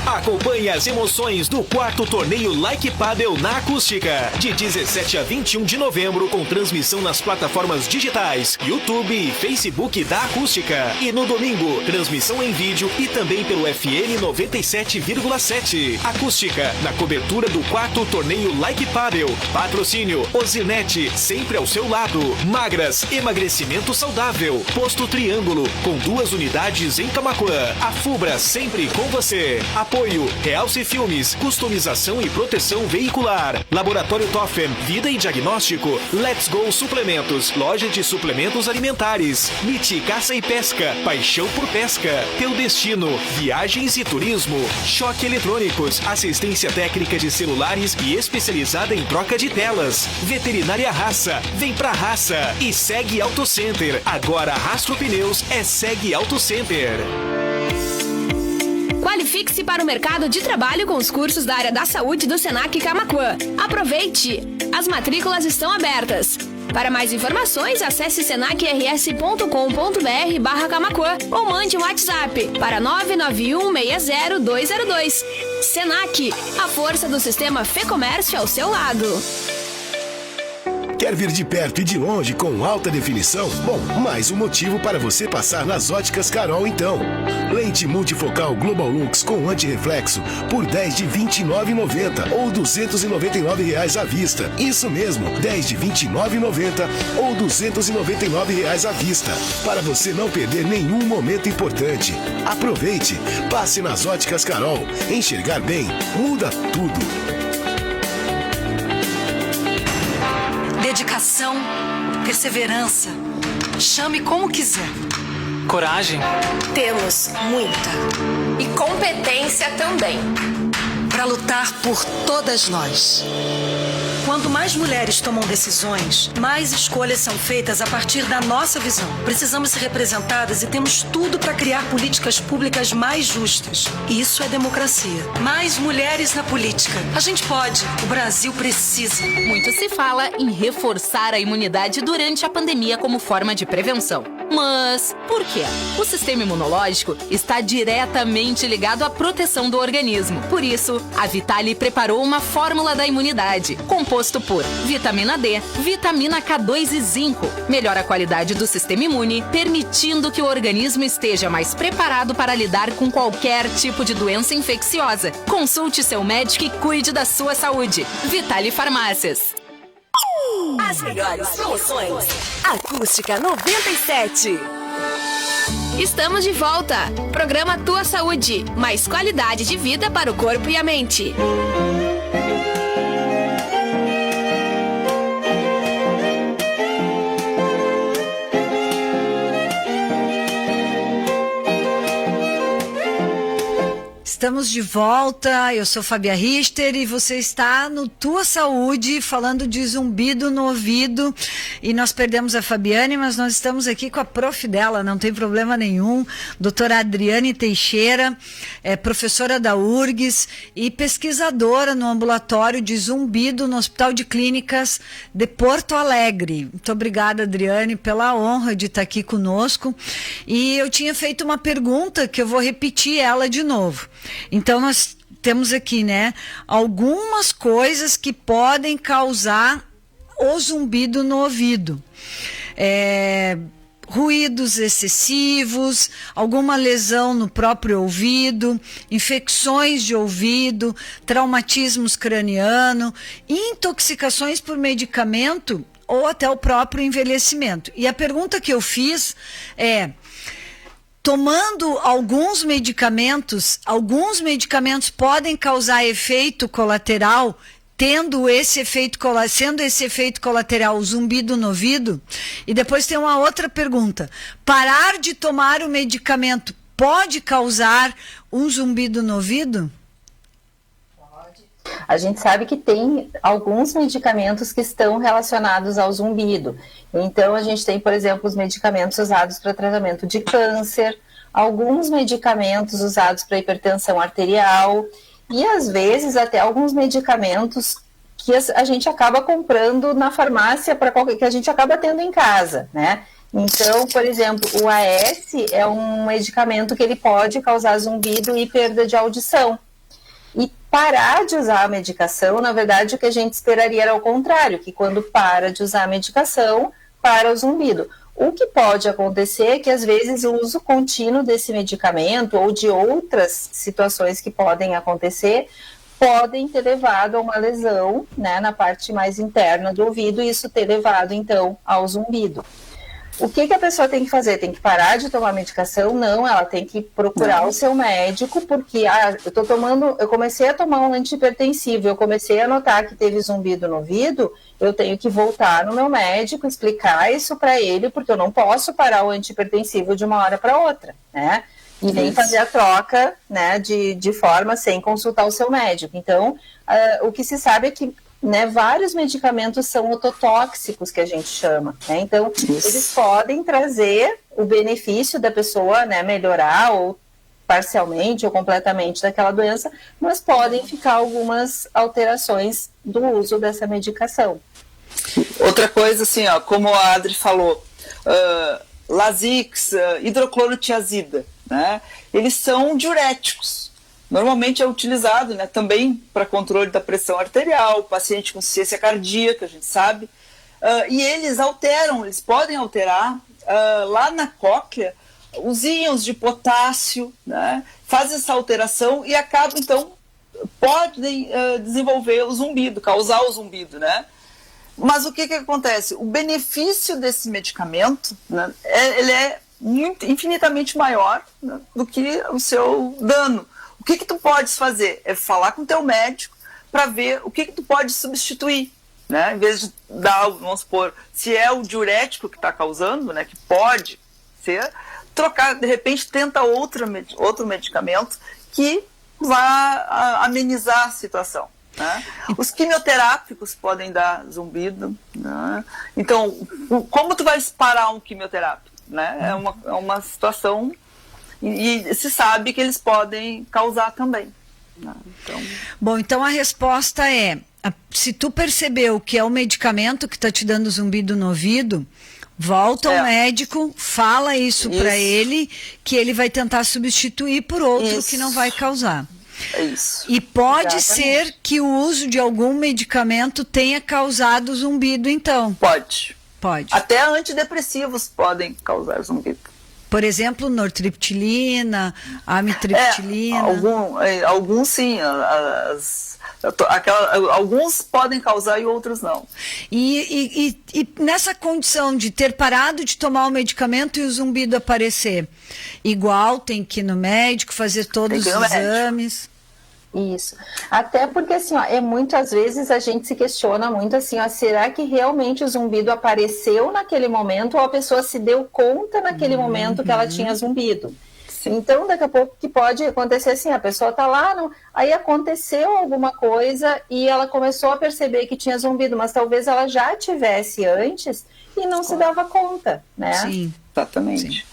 Acompanhe as emoções do 4º torneio Like Padel na Acústica, de 17 a 21 de novembro, com transmissão nas plataformas digitais, YouTube e Facebook da Acústica. E no domingo, transmissão em vídeo e também pelo FM 97,7. Acústica, na cobertura do 4º torneio Like Padel. Patrocínio Ozirnet, sempre ao seu lado. Magras, emagrecimento saudável. Posto Triângulo, com 2 unidades em Camaquã. A Fubra, sempre com você. Apoio Realce Filmes, customização e proteção veicular. Laboratório Toffen, vida e diagnóstico. Let's Go Suplementos, loja de suplementos alimentares. MIT Caça e Pesca, paixão por pesca. Teu Destino, viagens e turismo. Choque Eletrônicos, assistência técnica de celulares e especializada em troca de telas. Veterinária Raça, vem pra raça. E Segue Auto Center, agora Rastro Pneus é Segue Auto Center. Qualifique-se para o mercado de trabalho com os cursos da área da saúde do Senac Camaquã. Aproveite! As matrículas estão abertas. Para mais informações, acesse senacrs.com.br/Camaquã ou mande um WhatsApp para 991600202. Senac, a força do sistema Fê Comércio ao seu lado. Quer vir de perto e de longe com alta definição? Bom, mais um motivo para você passar nas Óticas Carol então. Lente multifocal Global Lux com antirreflexo por 10 de R$ 29,90 ou R$ 299 à vista. Isso mesmo, 10 de R$ 29,90 ou R$ 299 à vista. Para você não perder nenhum momento importante. Aproveite, passe nas Óticas Carol. Enxergar bem muda tudo. Dedicação, perseverança. Chame como quiser. Coragem. Temos muita. E competência também. Para lutar por todas nós. Quanto mais mulheres tomam decisões, mais escolhas são feitas a partir da nossa visão. Precisamos ser representadas e temos tudo para criar políticas públicas mais justas. Isso é democracia. Mais mulheres na política. A gente pode. O Brasil precisa. Muito se fala em reforçar a imunidade durante a pandemia como forma de prevenção. Mas por quê? O sistema imunológico está diretamente ligado à proteção do organismo. Por isso, a Vitale preparou uma fórmula da imunidade, composto por vitamina D, vitamina K2 e zinco. Melhora a qualidade do sistema imune, permitindo que o organismo esteja mais preparado para lidar com qualquer tipo de doença infecciosa. Consulte seu médico e cuide da sua saúde. Vitale Farmácias. As melhores promoções. Acústica 97. Estamos de volta. Programa Tua Saúde. Mais qualidade de vida para o corpo e a mente. Estamos de volta, eu sou Fábia Richter e você está no Tua Saúde, falando de zumbido no ouvido, e nós perdemos a Fabiane, mas nós estamos aqui com a prof dela, não tem problema nenhum, doutora Adriane Teixeira, professora da URGS e pesquisadora no ambulatório de zumbido no Hospital de Clínicas de Porto Alegre. Muito obrigada, Adriane, pela honra de estar aqui conosco, e eu tinha feito uma pergunta que eu vou repetir ela de novo. Então, nós temos aqui, né, algumas coisas que podem causar o zumbido no ouvido. Ruídos excessivos, alguma lesão no próprio ouvido, infecções de ouvido, traumatismos cranianos, intoxicações por medicamento ou até o próprio envelhecimento. E a pergunta que eu fiz é: tomando alguns medicamentos podem causar efeito colateral, sendo esse efeito colateral o zumbido no ouvido? E depois tem uma outra pergunta: parar de tomar o medicamento pode causar um zumbido no ouvido? A gente sabe que tem alguns medicamentos que estão relacionados ao zumbido. Então, a gente tem, por exemplo, os medicamentos usados para tratamento de câncer, alguns medicamentos usados para hipertensão arterial e, às vezes, até alguns medicamentos que a gente acaba comprando na farmácia, que a gente acaba tendo em casa, né? Então, por exemplo, o AS é um medicamento que ele pode causar zumbido e perda de audição. E parar de usar a medicação, na verdade, o que a gente esperaria era o contrário, que quando para de usar a medicação, para o zumbido. O que pode acontecer é que, às vezes, o uso contínuo desse medicamento ou de outras situações que podem acontecer, podem ter levado a uma lesão, né, na parte mais interna do ouvido, e isso ter levado, então, ao zumbido. O que a pessoa tem que fazer? Tem que parar de tomar medicação? Não, ela tem que procurar o seu médico, porque eu comecei a tomar um antihipertensivo, eu comecei a notar que teve zumbido no ouvido, eu tenho que voltar no meu médico, explicar isso para ele, porque eu não posso parar o antihipertensivo de uma hora para outra, né? E nem fazer a troca, né, de forma sem consultar o seu médico. Então, o que se sabe é que, né, vários medicamentos são ototóxicos, que a gente chama, né? Então, eles podem trazer o benefício da pessoa, né, melhorar ou parcialmente ou completamente daquela doença, mas podem ficar algumas alterações do uso dessa medicação. Outra coisa, assim, ó, como a Adri falou, Lasix, hidroclorotiazida, né, eles são diuréticos. Normalmente é utilizado, né, também para controle da pressão arterial, paciente com insuficiência cardíaca, a gente sabe. E eles podem alterar lá na cóclea os íons de potássio, né, faz essa alteração e acaba, então, podem desenvolver o zumbido, causar o zumbido, né? Mas o que acontece? O benefício desse medicamento, né, ele é infinitamente maior, né, do que o seu dano. O que tu podes fazer? É falar com o teu médico para ver o que tu pode substituir, né? Em vez de dar, vamos supor, se é o diurético que está causando, né, que pode ser, trocar, de repente tenta outro medicamento que vá amenizar a situação. né? Os quimioterápicos podem dar zumbido, né? Então, como tu vai parar um quimioterápico, né? É uma situação, e se sabe que eles podem causar também, né? Então... Bom, então a resposta é, se tu percebeu que é o medicamento que está te dando zumbido no ouvido, volta ao médico, fala isso para ele, que ele vai tentar substituir por outro que não vai causar. É isso. E pode ser que o uso de algum medicamento tenha causado zumbido, então. Pode. Até antidepressivos podem causar zumbido. Por exemplo, nortriptilina, amitriptilina. Alguns sim. Alguns podem causar e outros não. E nessa condição de ter parado de tomar o medicamento e o zumbido aparecer, igual tem que ir no médico, fazer todos os exames. Isso. Até porque, assim, ó, muitas vezes a gente se questiona muito assim, ó, será que realmente o zumbido apareceu naquele momento ou a pessoa se deu conta naquele momento que ela tinha zumbido? Então, daqui a pouco que pode acontecer assim, a pessoa tá lá, aí aconteceu alguma coisa e ela começou a perceber que tinha zumbido, mas talvez ela já tivesse antes e não se dava conta, né? Sim. Exatamente. Sim.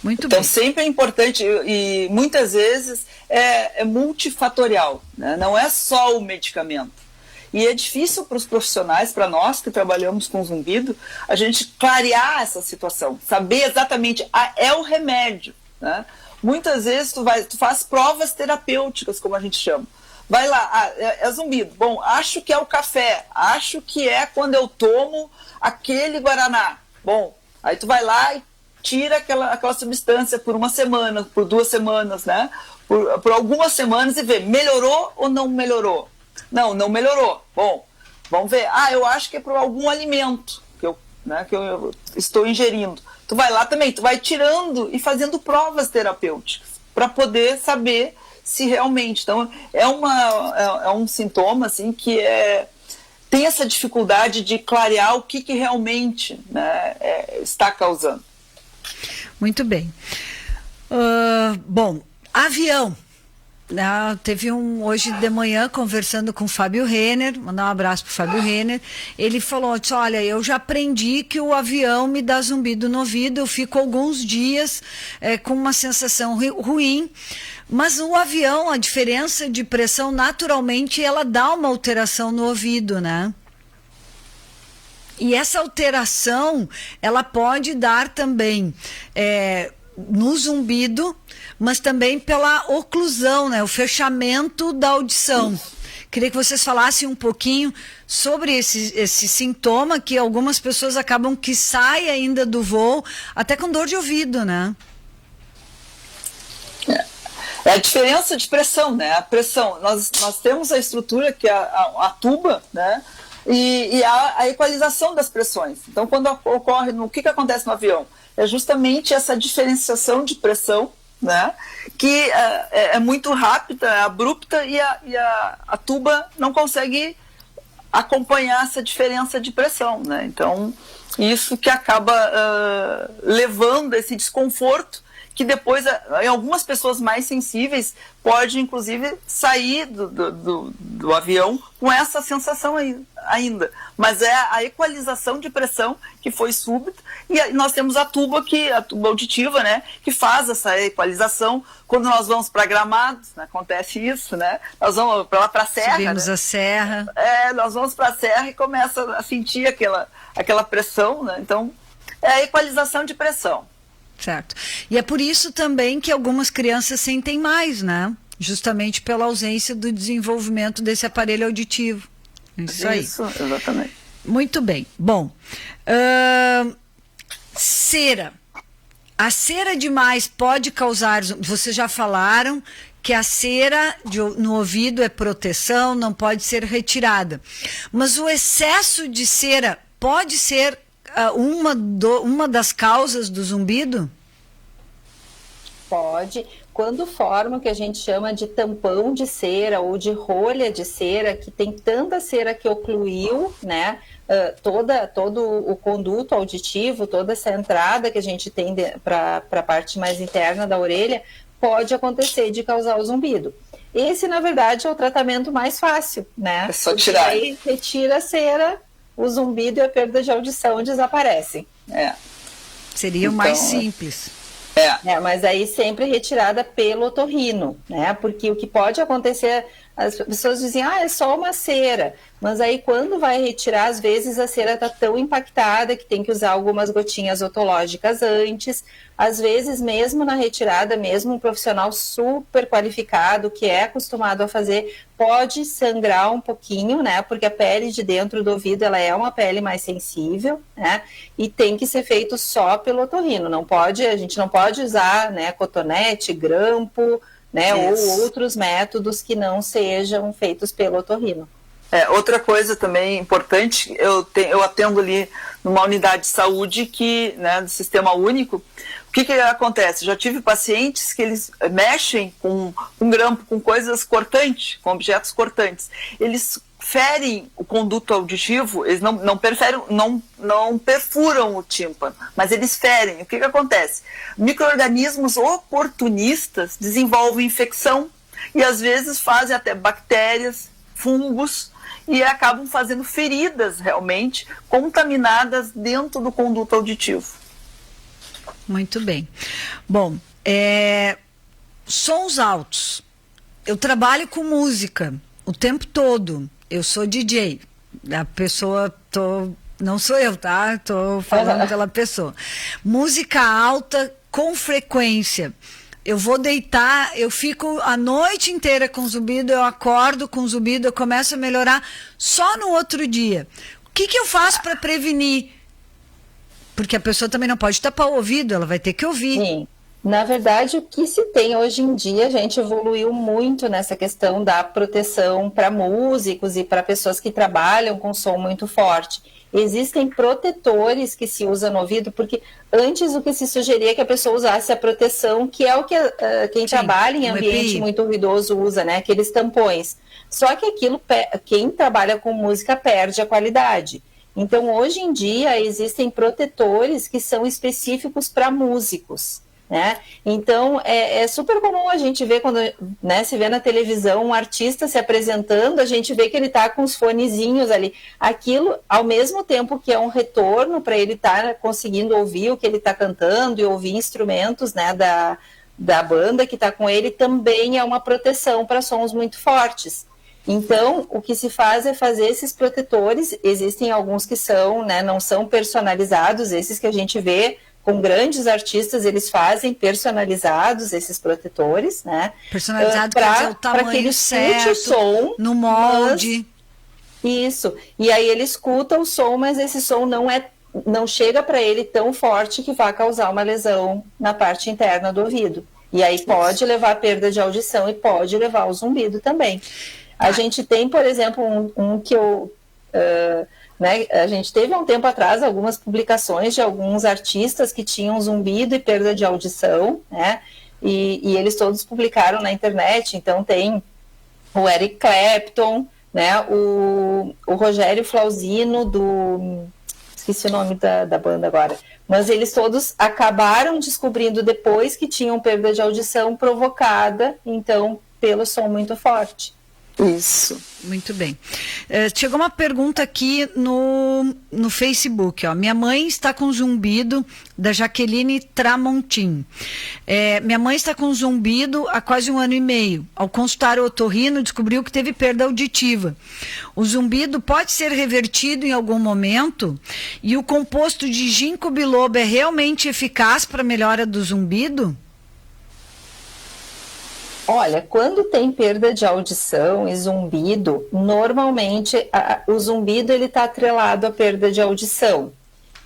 Muito então, bem. sempre é importante, e muitas vezes é multifatorial, né? Não é só o medicamento. E é difícil para os profissionais, para nós que trabalhamos com zumbido, a gente clarear essa situação, saber exatamente, é o remédio, né? Muitas vezes tu faz provas terapêuticas, como a gente chama. Vai lá, é zumbido. Bom, acho que é o café, acho que é quando eu tomo aquele guaraná. Bom, aí tu vai lá e tira aquela substância por uma semana, por 2 semanas, né? Por algumas semanas e vê, melhorou ou não melhorou? Não melhorou. Bom, vamos ver. Eu acho que é por algum alimento que eu estou ingerindo. Tu vai lá também, tu vai tirando e fazendo provas terapêuticas para poder saber se realmente... Então, é um sintoma assim, que tem essa dificuldade de clarear o que realmente, né, está causando. Muito bem. Bom, avião. Teve hoje de manhã conversando com o Fábio Renner, mandar um abraço para o Fábio Renner. Ele falou, olha, eu já aprendi que o avião me dá zumbido no ouvido, eu fico alguns dias com uma sensação ruim, mas o avião, a diferença de pressão, naturalmente, ela dá uma alteração no ouvido, né? E essa alteração, ela pode dar também no zumbido, mas também pela oclusão, né? O fechamento da audição. Queria que vocês falassem um pouquinho sobre esse sintoma que algumas pessoas acabam que saem ainda do voo, até com dor de ouvido, né? É a diferença de pressão, né? A pressão, nós temos a estrutura que é a tuba, né? E a equalização das pressões. Então, quando ocorre, o que acontece no avião? É justamente essa diferenciação de pressão, né? Que é muito rápida, é abrupta e a tuba não consegue acompanhar essa diferença de pressão, né? Então, isso que acaba levando esse desconforto, que depois, em algumas pessoas mais sensíveis, pode inclusive sair do avião com essa sensação ainda. Mas é a equalização de pressão que foi súbita, e nós temos a tuba auditiva, né, que faz essa equalização. Quando nós vamos para Gramados, né, acontece isso, né? Nós vamos para a serra. Subimos, né? A serra. Nós vamos para a serra e começa a sentir aquela pressão, né? Então, é a equalização de pressão. Certo. E é por isso também que algumas crianças sentem mais, né? Justamente pela ausência do desenvolvimento desse aparelho auditivo. Isso aí. Isso, exatamente. Muito bem. Bom, cera. A cera demais pode causar... Vocês já falaram que a cera no ouvido é proteção, não pode ser retirada. Mas o excesso de cera pode ser uma das causas do zumbido? Pode. Quando forma o que a gente chama de tampão de cera ou de rolha de cera, que tem tanta cera que ocluiu, né, todo o conduto auditivo, toda essa entrada que a gente tem para a parte mais interna da orelha, pode acontecer de causar o zumbido. esse, na verdade, é o tratamento mais fácil, né? É só tirar. Aí retira a cera, o zumbido e a perda de audição desaparecem. Seria o mais simples. Mas aí sempre retirada pelo otorrino, né? Porque o que pode acontecer, as pessoas dizem, é só uma cera. Mas aí quando vai retirar, às vezes a cera está tão impactada que tem que usar algumas gotinhas otológicas antes. Às vezes, mesmo na retirada, mesmo um profissional super qualificado, que é acostumado a fazer, pode sangrar um pouquinho, né? Porque a pele de dentro do ouvido, ela é uma pele mais sensível, né? E tem que ser feito só pelo otorrino. A gente não pode usar, né, cotonete, grampo, né? Ou outros métodos que não sejam feitos pelo otorrino. Outra coisa também importante, eu atendo ali numa unidade de saúde né, do Sistema Único. O que acontece? Já tive pacientes que eles mexem com grampo, com coisas cortantes, com objetos cortantes. Eles ferem o conduto auditivo, eles não perfuram o tímpano, mas eles ferem. O que acontece? Micro-organismos oportunistas desenvolvem infecção e às vezes fazem até bactérias, fungos, e acabam fazendo feridas realmente contaminadas dentro do conduto auditivo. Muito bem. Bom, sons altos. Eu trabalho com música o tempo todo. Eu sou DJ. A pessoa, não sou eu, tá? Estou falando pela pessoa. Música alta com frequência. Eu vou deitar, eu fico a noite inteira com zumbido, eu acordo com zumbido, eu começo a melhorar só no outro dia. O que eu faço para prevenir? Porque a pessoa também não pode tapar o ouvido, ela vai ter que ouvir. Sim. Na verdade, o que se tem hoje em dia, a gente evoluiu muito nessa questão da proteção para músicos e para pessoas que trabalham com som muito forte. Existem protetores que se usam no ouvido, porque antes o que se sugeria é que a pessoa usasse a proteção, que é o que quem trabalha em ambiente muito ruidoso usa, né? Aqueles tampões. Só que quem trabalha com música perde a qualidade. Então, hoje em dia, existem protetores que são específicos para músicos. Né? Então é super comum a gente ver quando, né, se vê na televisão um artista se apresentando, a gente vê que ele está com os fonezinhos ali, aquilo ao mesmo tempo que é um retorno para ele estar conseguindo ouvir o que ele está cantando e ouvir instrumentos, né, da banda que está com ele, também é uma proteção para sons muito fortes. Então, o que se faz é fazer esses protetores. Existem alguns que são, né, não são personalizados, esses que a gente vê com grandes artistas, eles fazem personalizados esses protetores, né? Personalizado quer dizer o tamanho certo, o som, no molde. Isso. E aí ele escuta o som, mas esse som não chega para ele tão forte que vai causar uma lesão na parte interna do ouvido. E aí pode levar a perda de audição e pode levar ao zumbido também. A gente tem, por exemplo, um que eu... né, a gente teve há um tempo atrás algumas publicações de alguns artistas que tinham zumbido e perda de audição, né, e eles todos publicaram na internet. Então tem o Eric Clapton, né, o Rogério Flauzino esqueci o nome da banda agora, mas eles todos acabaram descobrindo depois que tinham perda de audição provocada, então, pelo som muito forte. Isso. Muito bem. Chegou uma pergunta aqui no Facebook. Ó. Minha mãe está com zumbido, da Jaqueline Tramontim. Minha mãe está com zumbido há quase 1 ano e meio. Ao consultar o otorrino, descobriu que teve perda auditiva. O zumbido pode ser revertido em algum momento? E o composto de ginkgo biloba é realmente eficaz para a melhora do zumbido? Olha, quando tem perda de audição e zumbido, normalmente o zumbido ele está atrelado à perda de audição.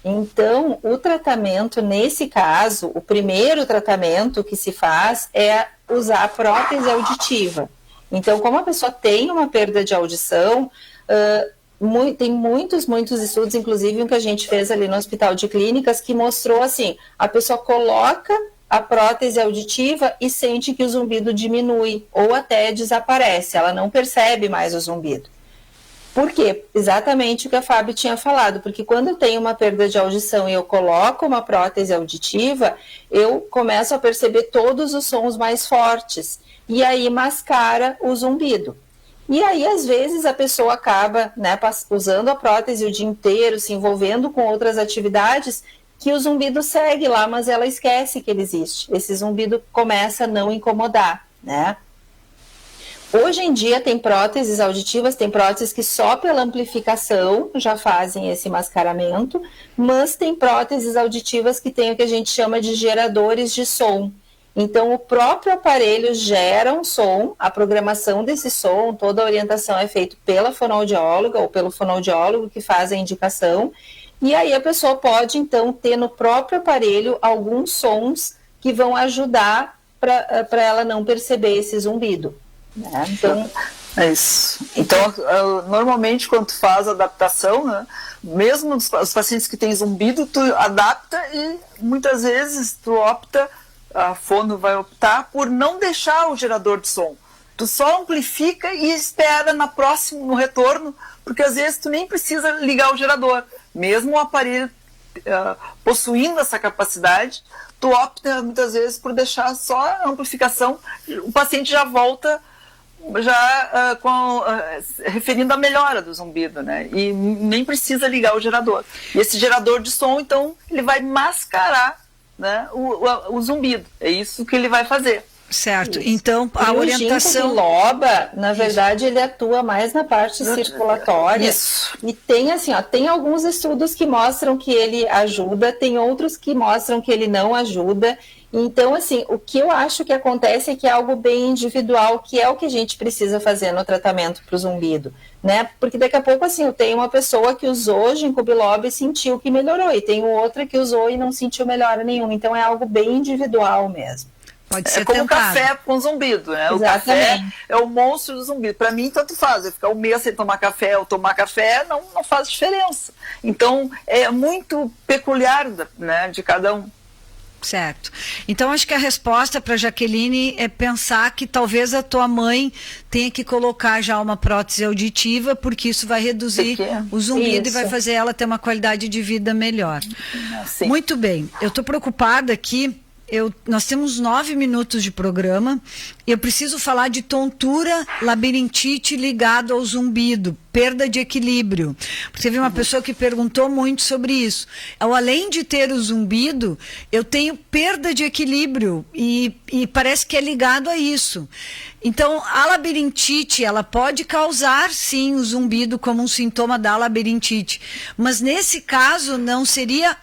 Então, o tratamento, nesse caso, o primeiro tratamento que se faz é usar a prótese auditiva. Então, como a pessoa tem uma perda de audição, tem muitos estudos, inclusive um que a gente fez ali no Hospital de Clínicas, que mostrou assim, a pessoa coloca a prótese auditiva e sente que o zumbido diminui ou até desaparece, ela não percebe mais o zumbido. Por quê? Exatamente o que a Fábio tinha falado, porque quando eu tenho uma perda de audição e eu coloco uma prótese auditiva, eu começo a perceber todos os sons mais fortes, e aí mascara o zumbido. E aí, às vezes, a pessoa acaba, né, usando a prótese o dia inteiro, se envolvendo com outras atividades, que o zumbido segue lá, mas ela esquece que ele existe. Esse zumbido começa a não incomodar, né? Hoje em dia tem próteses auditivas, tem próteses que só pela amplificação já fazem esse mascaramento, mas tem próteses auditivas que tem o que a gente chama de geradores de som. Então, o próprio aparelho gera um som, a programação desse som, toda a orientação é feita pela fonoaudióloga ou pelo fonoaudiólogo que faz a indicação, e aí a pessoa pode, então, ter no próprio aparelho alguns sons que vão ajudar para ela não perceber esse zumbido. Né? Então, é isso. Então, normalmente, quando tu faz a adaptação, né, mesmo os pacientes que têm zumbido, tu adapta e muitas vezes tu opta, a fono vai optar por não deixar o gerador de som. Tu só amplifica e espera no retorno, porque às vezes tu nem precisa ligar o gerador. Mesmo o aparelho possuindo essa capacidade, tu opta muitas vezes por deixar só a amplificação, o paciente já volta referindo a melhora do zumbido, né? E nem precisa ligar o gerador. E esse gerador de som, então, ele vai mascarar, né, o zumbido. É isso que ele vai fazer. Certo. Isso. Então, a orientação... O ginkgo biloba, na verdade, ele atua mais na parte circulatória. Isso. E tem assim, ó, tem alguns estudos que mostram que ele ajuda, tem outros que mostram que ele não ajuda. Então, assim, o que eu acho que acontece é que é algo bem individual, que é o que a gente precisa fazer no tratamento para o zumbido, né? Porque daqui a pouco, assim, eu tenho uma pessoa que usou ginkgo biloba e sentiu que melhorou, e tenho outra que usou e não sentiu melhora nenhuma. Então, é algo bem individual mesmo. Pode ser como tentado. O café com zumbido, né? Exatamente. O café é o monstro do zumbido. Para mim, tanto faz. Eu ficar um mês sem tomar café ou tomar café não faz diferença. Então, é muito peculiar, né, de cada um. Certo. Então, acho que a resposta para Jaqueline é pensar que talvez a tua mãe tenha que colocar já uma prótese auditiva, porque isso vai reduzir o zumbido e vai fazer ela ter uma qualidade de vida melhor. Sim. Muito bem. Eu estou preocupada aqui. Nós temos 9 minutos de programa e eu preciso falar de tontura, labirintite ligado ao zumbido, perda de equilíbrio. Porque teve uma pessoa que perguntou muito sobre isso. Além de ter o zumbido, eu tenho perda de equilíbrio e parece que é ligado a isso. Então, a labirintite, ela pode causar, sim, o zumbido como um sintoma da labirintite. Mas nesse caso, não seria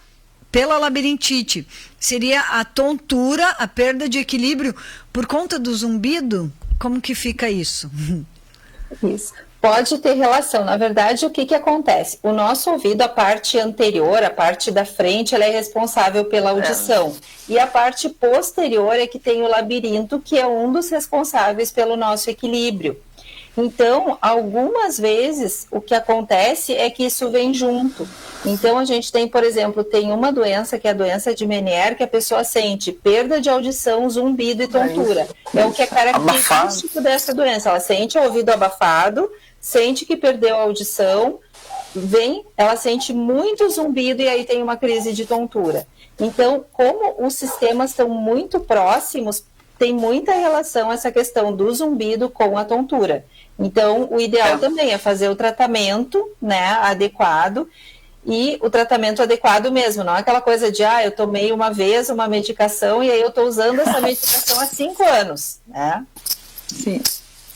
pela labirintite. Seria a tontura, a perda de equilíbrio por conta do zumbido? Como que fica isso? Isso. Pode ter relação. Na verdade, o que acontece? O nosso ouvido, a parte anterior, a parte da frente, ela é responsável pela audição. E a parte posterior é que tem o labirinto, que é um dos responsáveis pelo nosso equilíbrio. Então, algumas vezes, o que acontece é que isso vem junto. Então, a gente tem, por exemplo, tem uma doença, que é a doença de Meniere, que a pessoa sente perda de audição, zumbido e tontura. É o que é característico dessa doença. Ela sente o ouvido abafado, sente que perdeu a audição, ela sente muito zumbido e aí tem uma crise de tontura. Então, como os sistemas estão muito próximos, tem muita relação essa questão do zumbido com a tontura. Então, o ideal também é fazer o tratamento, né, adequado, e o tratamento adequado mesmo, não é aquela coisa de, eu tomei uma vez uma medicação e aí eu estou usando essa medicação há 5 anos, né? Sim.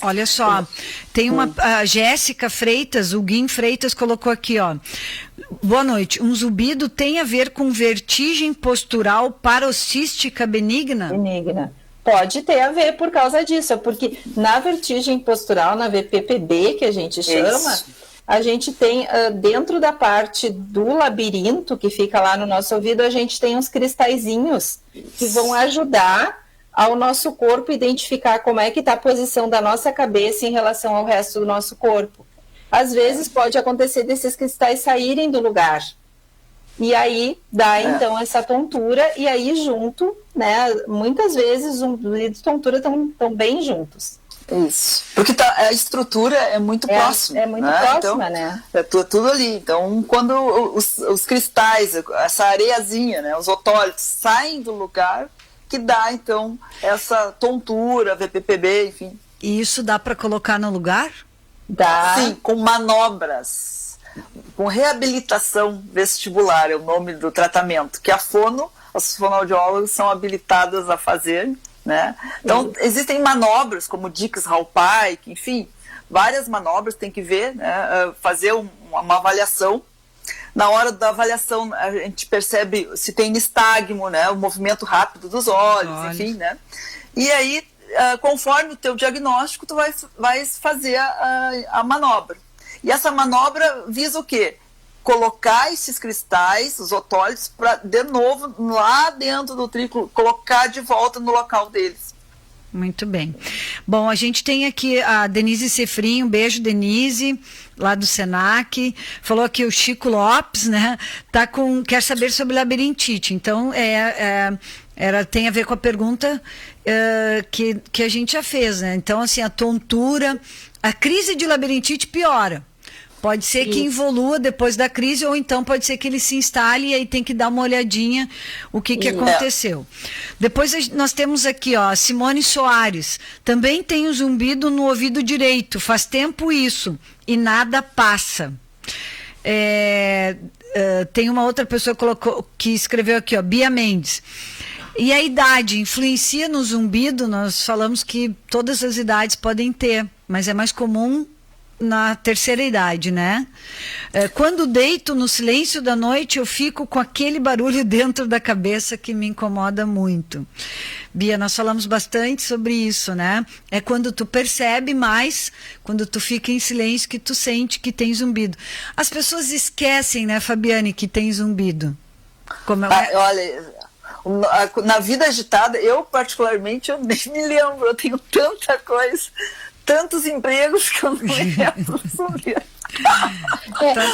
Olha só, tem a Jéssica Freitas, o Guim Freitas colocou aqui, ó. Boa noite. Um zumbido tem a ver com vertigem postural paroxística benigna? Benigna. Pode ter a ver por causa disso, porque na vertigem postural, na VPPB, que a gente chama, a gente tem dentro da parte do labirinto, que fica lá no nosso ouvido, a gente tem uns cristalzinhos que vão ajudar ao nosso corpo identificar como é que está a posição da nossa cabeça em relação ao resto do nosso corpo. Às vezes pode acontecer desses cristais saírem do lugar. E aí dá então essa tontura, e aí junto, né, muitas vezes zumbido e tontura estão bem juntos. Isso, porque a estrutura é muito próxima. É muito próxima, então, né? É tudo ali. Então, quando os cristais, essa areiazinha, né, os otólitos saem do lugar, que dá, então, essa tontura, VPPB, enfim. E isso dá para colocar no lugar? Dá. Sim, com manobras, com reabilitação vestibular, é o nome do tratamento, que as fonoaudiólogas são habilitadas a fazer, né? Então, existem manobras, como Dix Halpike, enfim, várias manobras, tem que ver, né? Fazer uma avaliação. Na hora da avaliação, a gente percebe se tem nistagmo, né? O movimento rápido dos olhos, enfim, né? E aí, conforme o teu diagnóstico, tu vai fazer a manobra. E essa manobra visa o quê? Colocar esses cristais, os otólitos, para, de novo, lá dentro do utrículo, colocar de volta no local deles. Muito bem. Bom, a gente tem aqui a Denise Cefrim, um beijo, Denise, lá do Senac. Falou aqui o Chico Lopes, né? Quer saber sobre labirintite. Então, tem a ver com a pergunta que a gente já fez, né? Então, assim, a tontura, a crise de labirintite piora. Pode ser que evolua depois da crise, ou então pode ser que ele se instale e aí tem que dar uma olhadinha o que aconteceu. Depois nós temos aqui, ó, Simone Soares. Também tem um zumbido no ouvido direito. Faz tempo isso e nada passa. Tem uma outra pessoa que escreveu aqui, ó, Bia Mendes. E a idade influencia no zumbido? Nós falamos que todas as idades podem ter, mas é mais comum na terceira idade, né? Quando deito no silêncio da noite, eu fico com aquele barulho dentro da cabeça que me incomoda muito. Bia, nós falamos bastante sobre isso, né? É quando tu percebe mais, quando tu fica em silêncio, que tu sente que tem zumbido. As pessoas esquecem, né, Fabiane, que tem zumbido. Olha, na vida agitada, eu particularmente, eu nem me lembro, eu tenho tanta coisa, tantos empregos que eu não lembro sobre.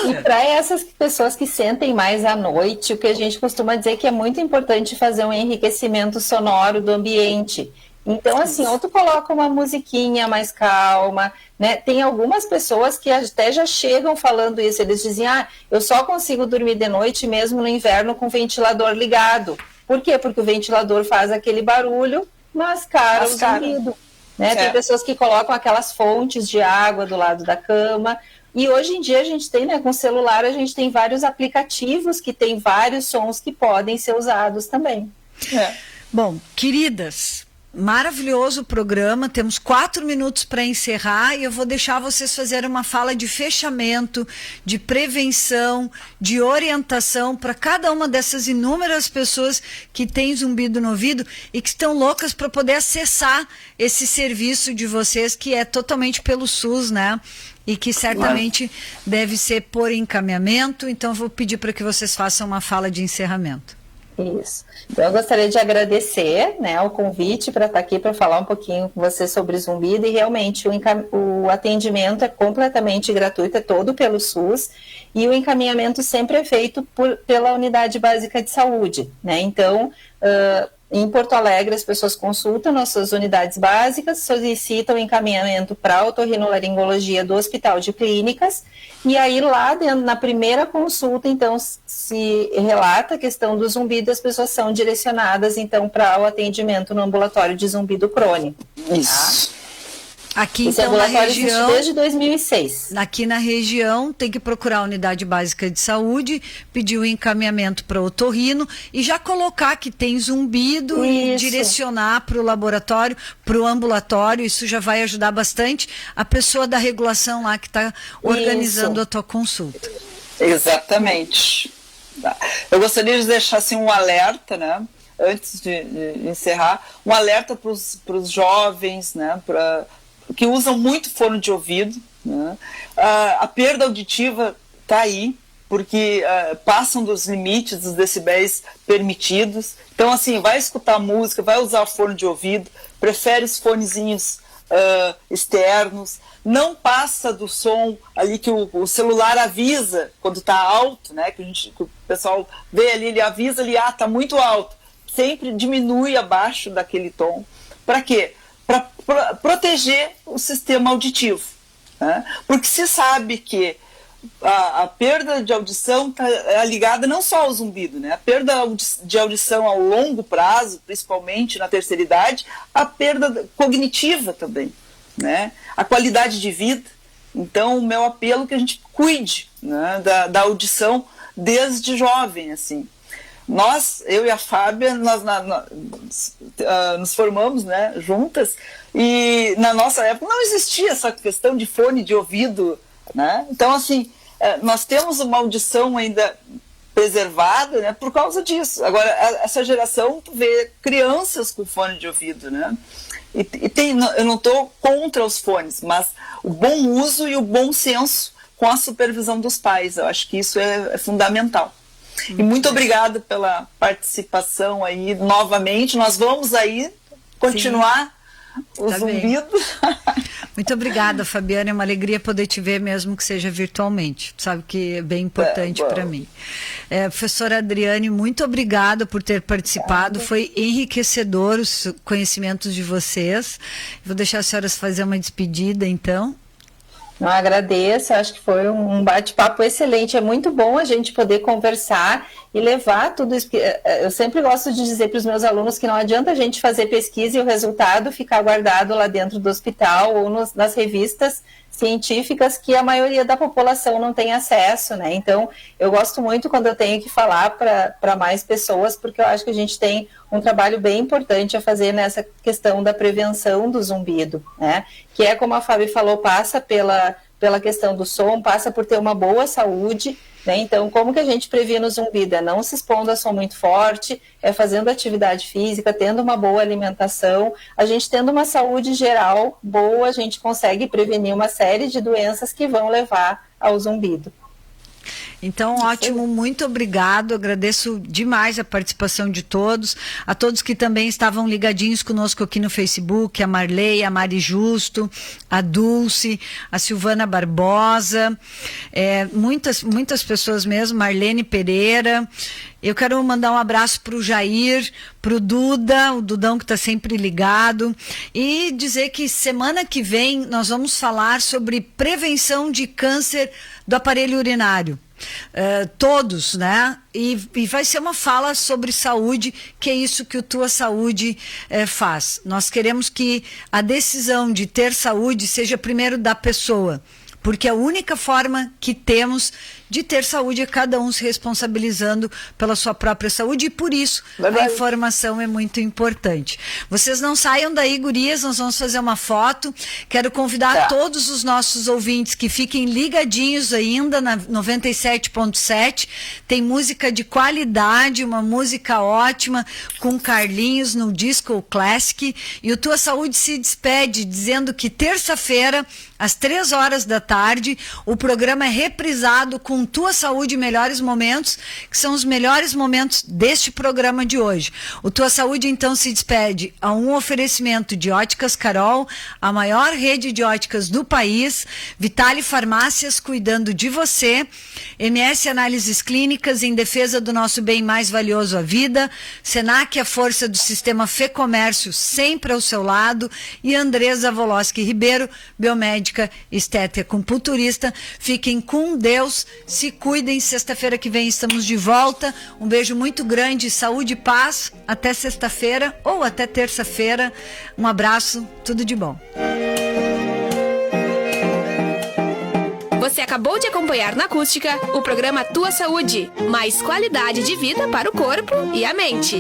E para essas pessoas que sentem mais à noite, o que a gente costuma dizer que é muito importante fazer um enriquecimento sonoro do ambiente. Então, assim, ou tu coloca uma musiquinha mais calma, né? Tem algumas pessoas que até já chegam falando isso, eles dizem, eu só consigo dormir de noite mesmo no inverno com o ventilador ligado. Por quê? Porque o ventilador faz aquele barulho, mascara o zumbido. Né? Tem pessoas que colocam aquelas fontes de água do lado da cama. E hoje em dia a gente tem, né, com o celular, a gente tem vários aplicativos que tem vários sons que podem ser usados também. Bom, queridas, maravilhoso o programa, temos 4 minutos para encerrar e eu vou deixar vocês fazerem uma fala de fechamento, de prevenção, de orientação para cada uma dessas inúmeras pessoas que têm zumbido no ouvido e que estão loucas para poder acessar esse serviço de vocês, que é totalmente pelo SUS, né? E que certamente deve ser por encaminhamento. Então, eu vou pedir para que vocês façam uma fala de encerramento. Isso. Então, eu gostaria de agradecer, né, o convite para estar aqui para falar um pouquinho com você sobre zumbido, e realmente o atendimento é completamente gratuito, é todo pelo SUS, e o encaminhamento sempre é feito pela Unidade Básica de Saúde, né? Então, em Porto Alegre, as pessoas consultam nossas unidades básicas, solicitam encaminhamento para a otorrinolaringologia do Hospital de Clínicas, e aí lá dentro, na primeira consulta, então, se relata a questão do zumbido, as pessoas são direcionadas, então, para o atendimento no ambulatório de zumbido crônico. Isso. Tá? Aqui, esse então, na região, desde 2006. Aqui na região, tem que procurar a Unidade Básica de Saúde, pedir o encaminhamento para o otorrino e já colocar que tem zumbido e direcionar para o laboratório, para o ambulatório. Isso já vai ajudar bastante a pessoa da regulação lá que está organizando a tua consulta. Exatamente. Eu gostaria de deixar assim, um alerta, né? Antes de encerrar, um alerta para os jovens, né? Que usam muito fone de ouvido, né? A perda auditiva está aí, porque passam dos limites, dos decibéis permitidos. Então, assim, vai escutar música, vai usar o fone de ouvido, prefere os fonezinhos externos, não passa do som ali que o celular avisa quando está alto, né? Que o pessoal vê ali, ele avisa ali, está muito alto. Sempre diminui abaixo daquele tom. Para quê? para proteger o sistema auditivo, né? Porque se sabe que a perda de audição está ligada não só ao zumbido, né? A perda de audição ao longo prazo, principalmente na terceira idade, a perda cognitiva também, né? A qualidade de vida. Então, o meu apelo é que a gente cuide, né, da audição desde jovem, assim. Nós, eu e a Fábia, nós nos formamos, né, juntas, e na nossa época não existia essa questão de fone de ouvido, né? Então, assim, nós temos uma audição ainda preservada, né, por causa disso. Agora, essa geração vê crianças com fone de ouvido, né? Eu não estou contra os fones, mas o bom uso e o bom senso com a supervisão dos pais. Eu acho que isso é fundamental. E muito obrigada pela participação aí novamente. Nós vamos aí continuar o zumbido. Muito obrigada, Fabiana. É uma alegria poder te ver, mesmo que seja virtualmente. Sabe que é bem importante para mim. Professora Adriane, muito obrigada por ter participado. Foi enriquecedor os conhecimentos de vocês. Vou deixar as senhoras fazer uma despedida, então. Eu agradeço, acho que foi um bate-papo excelente. É muito bom a gente poder conversar e levar tudo isso. Eu sempre gosto de dizer para os meus alunos que não adianta a gente fazer pesquisa e o resultado ficar guardado lá dentro do hospital ou nas revistas científicas que a maioria da população não tem acesso, né? Então, eu gosto muito quando eu tenho que falar para mais pessoas, porque eu acho que a gente tem um trabalho bem importante a fazer nessa questão da prevenção do zumbido, né? Que é, como a Fábio falou, passa pela questão do som, passa por ter uma boa saúde, né? Então, como que a gente previne o zumbido? É não se expondo a som muito forte, é fazendo atividade física, tendo uma boa alimentação. A gente tendo uma saúde geral boa, a gente consegue prevenir uma série de doenças que vão levar ao zumbido. Então, ótimo, muito obrigado, agradeço demais a participação de todos, a todos que também estavam ligadinhos conosco aqui no Facebook, a Marley, a Mari Justo, a Dulce, a Silvana Barbosa, muitas pessoas mesmo, Marlene Pereira. Eu quero mandar um abraço para o Jair, para o Duda, o Dudão que está sempre ligado, e dizer que semana que vem nós vamos falar sobre prevenção de câncer do aparelho urinário. Todos, né? E vai ser uma fala sobre saúde, que é isso que o Tua Saúde faz. Nós queremos que a decisão de ter saúde seja primeiro da pessoa, porque a única forma que temos de ter saúde é cada um se responsabilizando pela sua própria saúde, e por isso a informação é muito importante. Vocês não saiam daí, gurias, nós vamos fazer uma foto. Quero convidar todos os nossos ouvintes que fiquem ligadinhos ainda na 97.7. Tem música de qualidade, uma música ótima com Carlinhos no Disco Classic, e o Tua Saúde se despede dizendo que terça-feira, às 3 horas da tarde, o programa é reprisado com Tua Saúde e Melhores Momentos, que são os melhores momentos deste programa de hoje. O Tua Saúde, então, se despede a um oferecimento de Óticas Carol, a maior rede de óticas do país, Vitale Farmácias cuidando de você, MS Análises Clínicas em defesa do nosso bem mais valioso, a vida, Senac, a força do sistema Fê Comércio sempre ao seu lado, e Andresa Voloski Ribeiro, biomédica, estética, acupunturista. Fiquem com Deus, se cuidem. Sexta-feira que vem estamos de volta. Um beijo muito grande, saúde e paz. Até sexta-feira ou até terça-feira. Um abraço, tudo de bom. Você acabou de acompanhar na Acústica o programa Tua Saúde, mais qualidade de vida para o corpo e a mente.